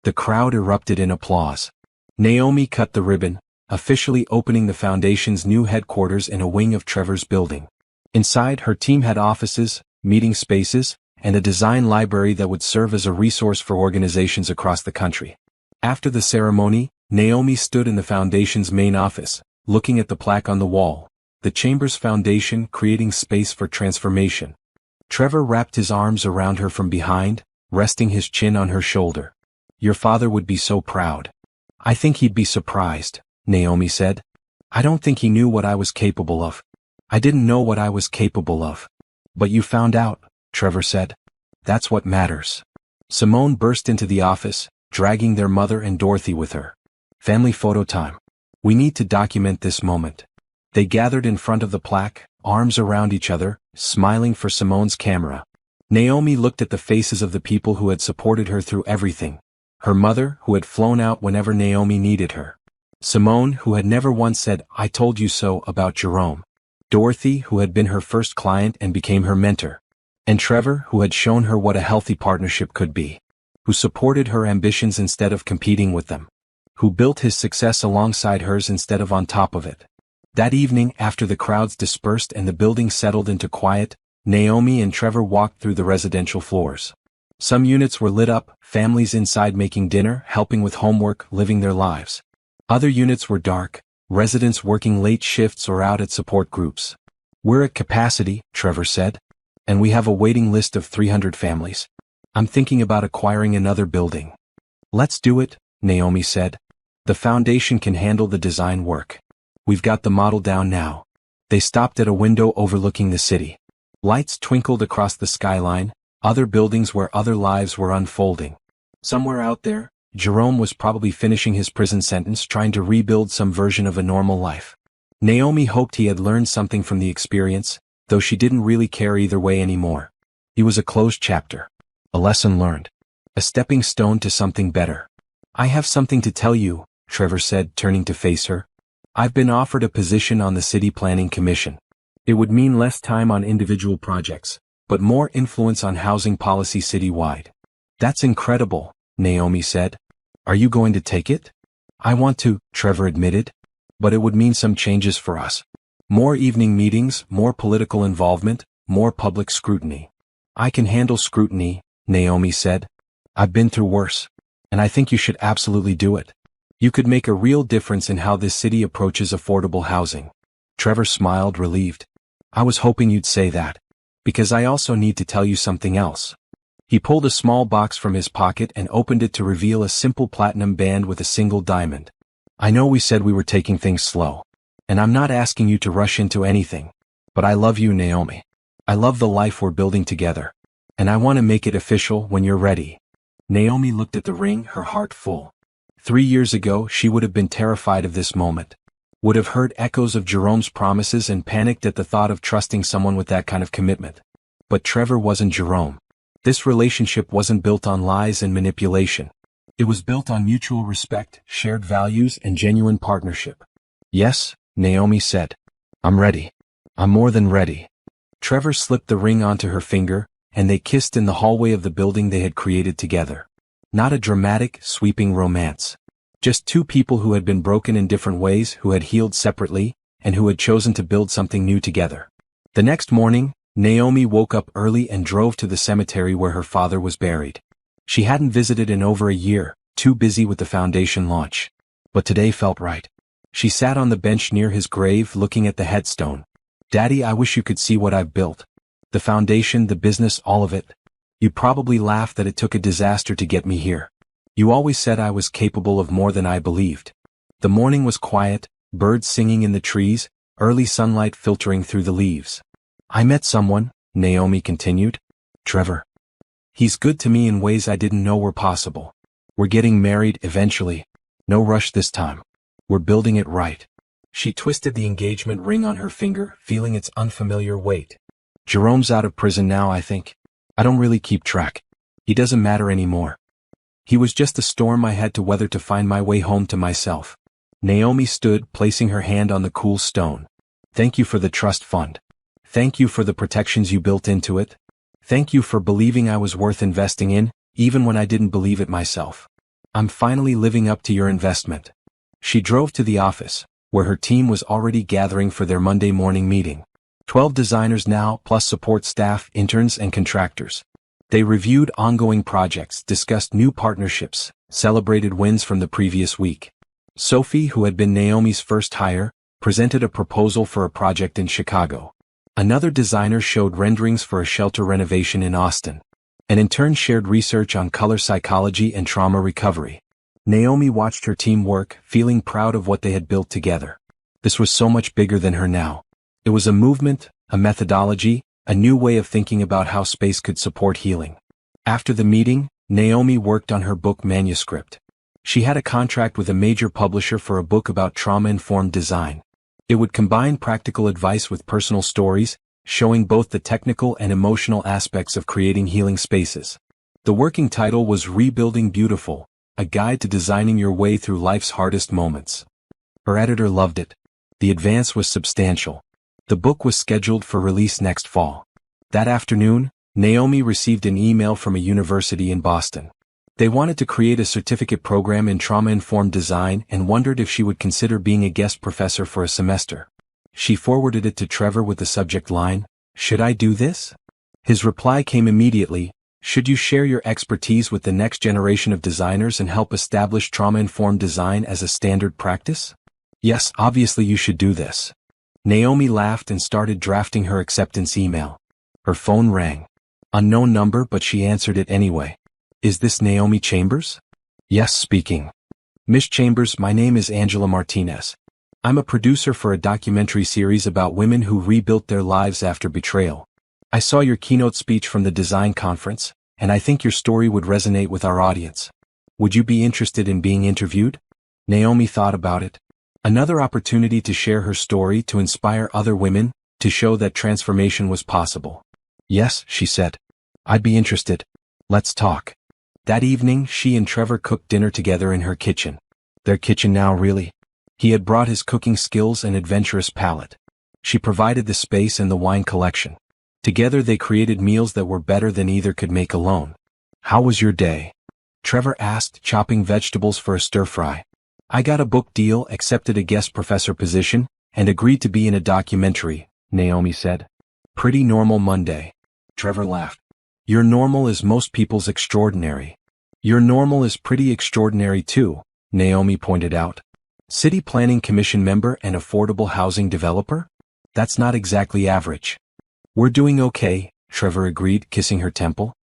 The crowd erupted in applause. Naomi cut the ribbon, officially opening the foundation's new headquarters in a wing of Trevor's building. Inside, her team had offices, meeting spaces, and a design library that would serve as a resource for organizations across the country. After the ceremony, Naomi stood in the foundation's main office, looking at the plaque on the wall. The Chambers Foundation, creating space for transformation. Trevor wrapped his arms around her from behind, resting his chin on her shoulder. Your father would be so proud. I think he'd be surprised, Naomi said. I don't think he knew what I was capable of. I didn't know what I was capable of. But you found out, Trevor said. That's what matters. Simone burst into the office, dragging their mother and Dorothy with her. Family photo time. We need to document this moment. They gathered in front of the plaque, arms around each other, smiling for Simone's camera. Naomi looked at the faces of the people who had supported her through everything. Her mother, who had flown out whenever Naomi needed her. Simone, who had never once said, I told you so, about Jerome. Dorothy, who had been her first client and became her mentor. And Trevor, who had shown her what a healthy partnership could be. Who supported her ambitions instead of competing with them. Who built his success alongside hers instead of on top of it. That evening, after the crowds dispersed and the building settled into quiet, Naomi and Trevor walked through the residential floors. Some units were lit up, families inside making dinner, helping with homework, living their lives. Other units were dark, residents working late shifts or out at support groups. We're at capacity, Trevor said. And we have a waiting list of 300 families. I'm thinking about acquiring another building. Let's do it, Naomi said. The foundation can handle the design work. We've got the model down now. They stopped at a window overlooking the city. Lights twinkled across the skyline, other buildings where other lives were unfolding. Somewhere out there, Jerome was probably finishing his prison sentence, trying to rebuild some version of a normal life. Naomi hoped he had learned something from the experience, though she didn't really care either way anymore. It was a closed chapter. A lesson learned. A stepping stone to something better. I have something to tell you, Trevor said, turning to face her. I've been offered a position on the City Planning Commission. It would mean less time on individual projects, but more influence on housing policy citywide. That's incredible, Naomi said. Are you going to take it? I want to, Trevor admitted. But it would mean some changes for us. More evening meetings, more political involvement, more public scrutiny. I can handle scrutiny, Naomi said. I've been through worse. And I think you should absolutely do it. You could make a real difference in how this city approaches affordable housing. Trevor smiled, relieved. I was hoping you'd say that. Because I also need to tell you something else. He pulled a small box from his pocket and opened it to reveal a simple platinum band with a single diamond. I know we said we were taking things slow. And I'm not asking you to rush into anything. But I love you, Naomi. I love the life we're building together. And I want to make it official when you're ready. Naomi looked at the ring, her heart full. 3 years ago, she would have been terrified of this moment. Would have heard echoes of Jerome's promises and panicked at the thought of trusting someone with that kind of commitment. But Trevor wasn't Jerome. This relationship wasn't built on lies and manipulation. It was built on mutual respect, shared values, and genuine partnership. Yes, Naomi said. I'm ready. I'm more than ready. Trevor slipped the ring onto her finger, and they kissed in the hallway of the building they had created together. Not a dramatic, sweeping romance. Just two people who had been broken in different ways, who had healed separately, and who had chosen to build something new together. The next morning, Naomi woke up early and drove to the cemetery where her father was buried. She hadn't visited in over a year, too busy with the foundation launch. But today felt right. She sat on the bench near his grave looking at the headstone. Daddy, I wish you could see what I've built. The foundation, the business, all of it. You probably laugh that it took a disaster to get me here. You always said I was capable of more than I believed. The morning was quiet, birds singing in the trees, early sunlight filtering through the leaves. I met someone, Naomi continued. Trevor. He's good to me in ways I didn't know were possible. We're getting married eventually. No rush this time. We're building it right. She twisted the engagement ring on her finger, feeling its unfamiliar weight. Jerome's out of prison now, I think. I don't really keep track. He doesn't matter anymore. He was just a storm I had to weather to find my way home to myself. Naomi stood, placing her hand on the cool stone. Thank you for the trust fund. Thank you for the protections you built into it. Thank you for believing I was worth investing in, even when I didn't believe it myself. I'm finally living up to your investment. She drove to the office, where her team was already gathering for their Monday morning meeting. 12 designers now, plus support staff, interns, and contractors. They reviewed ongoing projects, discussed new partnerships, celebrated wins from the previous week. Sophie, who had been Naomi's first hire, presented a proposal for a project in Chicago. Another designer showed renderings for a shelter renovation in Austin. An intern shared research on color psychology and trauma recovery. Naomi watched her team work, feeling proud of what they had built together. This was so much bigger than her now. It was a movement, a methodology, a new way of thinking about how space could support healing. After the meeting, Naomi worked on her book manuscript. She had a contract with a major publisher for a book about trauma-informed design. It would combine practical advice with personal stories, showing both the technical and emotional aspects of creating healing spaces. The working title was Rebuilding Beautiful, a guide to designing your way through life's hardest moments. Her editor loved it. The advance was substantial. The book was scheduled for release next fall. That afternoon, Naomi received an email from a university in Boston. They wanted to create a certificate program in trauma-informed design and wondered if she would consider being a guest professor for a semester. She forwarded it to Trevor with the subject line, "Should I do this?" His reply came immediately, "Should you share your expertise with the next generation of designers and help establish trauma-informed design as a standard practice?" "Yes, obviously you should do this." Naomi laughed and started drafting her acceptance email. Her phone rang. Unknown number, but she answered it anyway. "Is this Naomi Chambers?" "Yes, speaking." "Miss Chambers, my name is Angela Martinez. I'm a producer for a documentary series about women who rebuilt their lives after betrayal. I saw your keynote speech from the design conference, and I think your story would resonate with our audience. Would you be interested in being interviewed?" Naomi thought about it. Another opportunity to share her story, to inspire other women, to show that transformation was possible. "Yes," she said. "I'd be interested. Let's talk." That evening, she and Trevor cooked dinner together in her kitchen. Their kitchen now, really. He had brought his cooking skills and adventurous palate. She provided the space and the wine collection. Together they created meals that were better than either could make alone. "How was your day?" Trevor asked, chopping vegetables for a stir-fry. "I got a book deal, accepted a guest professor position, and agreed to be in a documentary," Naomi said. "Pretty normal Monday." Trevor laughed. "Your normal is most people's extraordinary." "Your normal is pretty extraordinary too," Naomi pointed out. "City Planning Commission member and affordable housing developer? That's not exactly average." "We're doing okay," Trevor agreed, kissing her temple.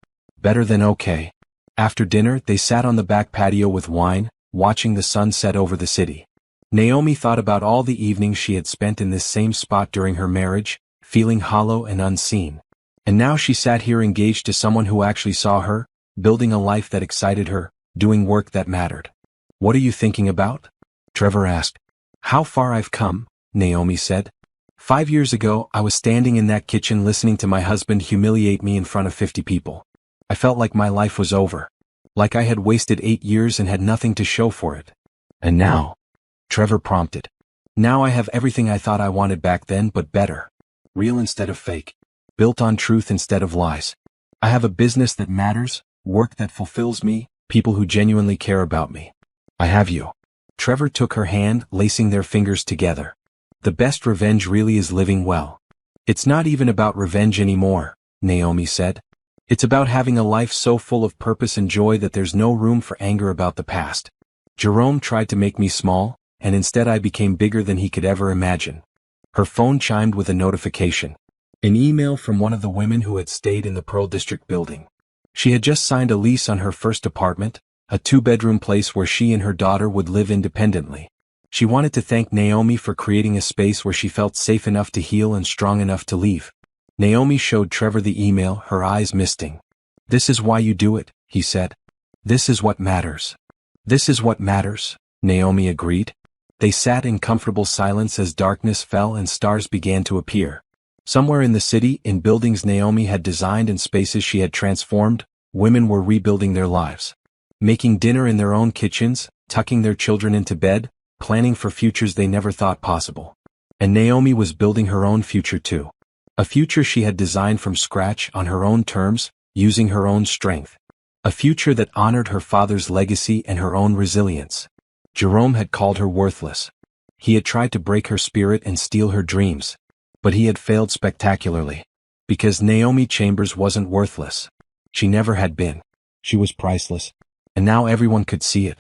"Better than okay." After dinner, they sat on the back patio with wine, watching the sun set over the city. Naomi thought about all the evenings she had spent in this same spot during her marriage, feeling hollow and unseen. And now she sat here engaged to someone who actually saw her, building a life that excited her, doing work that mattered. "What are you thinking about?" Trevor asked. "How far I've come," Naomi said. 5 years ago, I was standing in that kitchen listening to my husband humiliate me in front of 50 people. I felt like my life was over. Like I had wasted 8 years and had nothing to show for it. And now?" Trevor prompted. "Now I have everything I thought I wanted back then, but better. Real instead of fake. Built on truth instead of lies. I have a business that matters, work that fulfills me, people who genuinely care about me. I have you." Trevor took her hand, lacing their fingers together. "The best revenge really is living well." "It's not even about revenge anymore," Naomi said. "It's about having a life so full of purpose and joy that there's no room for anger about the past. Jerome tried to make me small, and instead I became bigger than he could ever imagine." Her phone chimed with a notification. An email from one of the women who had stayed in the Pearl District building. She had just signed a lease on her first apartment, a 2-bedroom place where she and her daughter would live independently. She wanted to thank Naomi for creating a space where she felt safe enough to heal and strong enough to leave. Naomi showed Trevor the email, her eyes misting. "This is why you do it," he said. "This is what matters." "This is what matters," Naomi agreed. They sat in comfortable silence as darkness fell and stars began to appear. Somewhere in the city, in buildings Naomi had designed and spaces she had transformed, women were rebuilding their lives. Making dinner in their own kitchens, tucking their children into bed, planning for futures they never thought possible. And Naomi was building her own future too. A future she had designed from scratch on her own terms, using her own strength. A future that honored her father's legacy and her own resilience. Jerome had called her worthless. He had tried to break her spirit and steal her dreams. But he had failed spectacularly. Because Naomi Chambers wasn't worthless. She never had been. She was priceless. And now everyone could see it.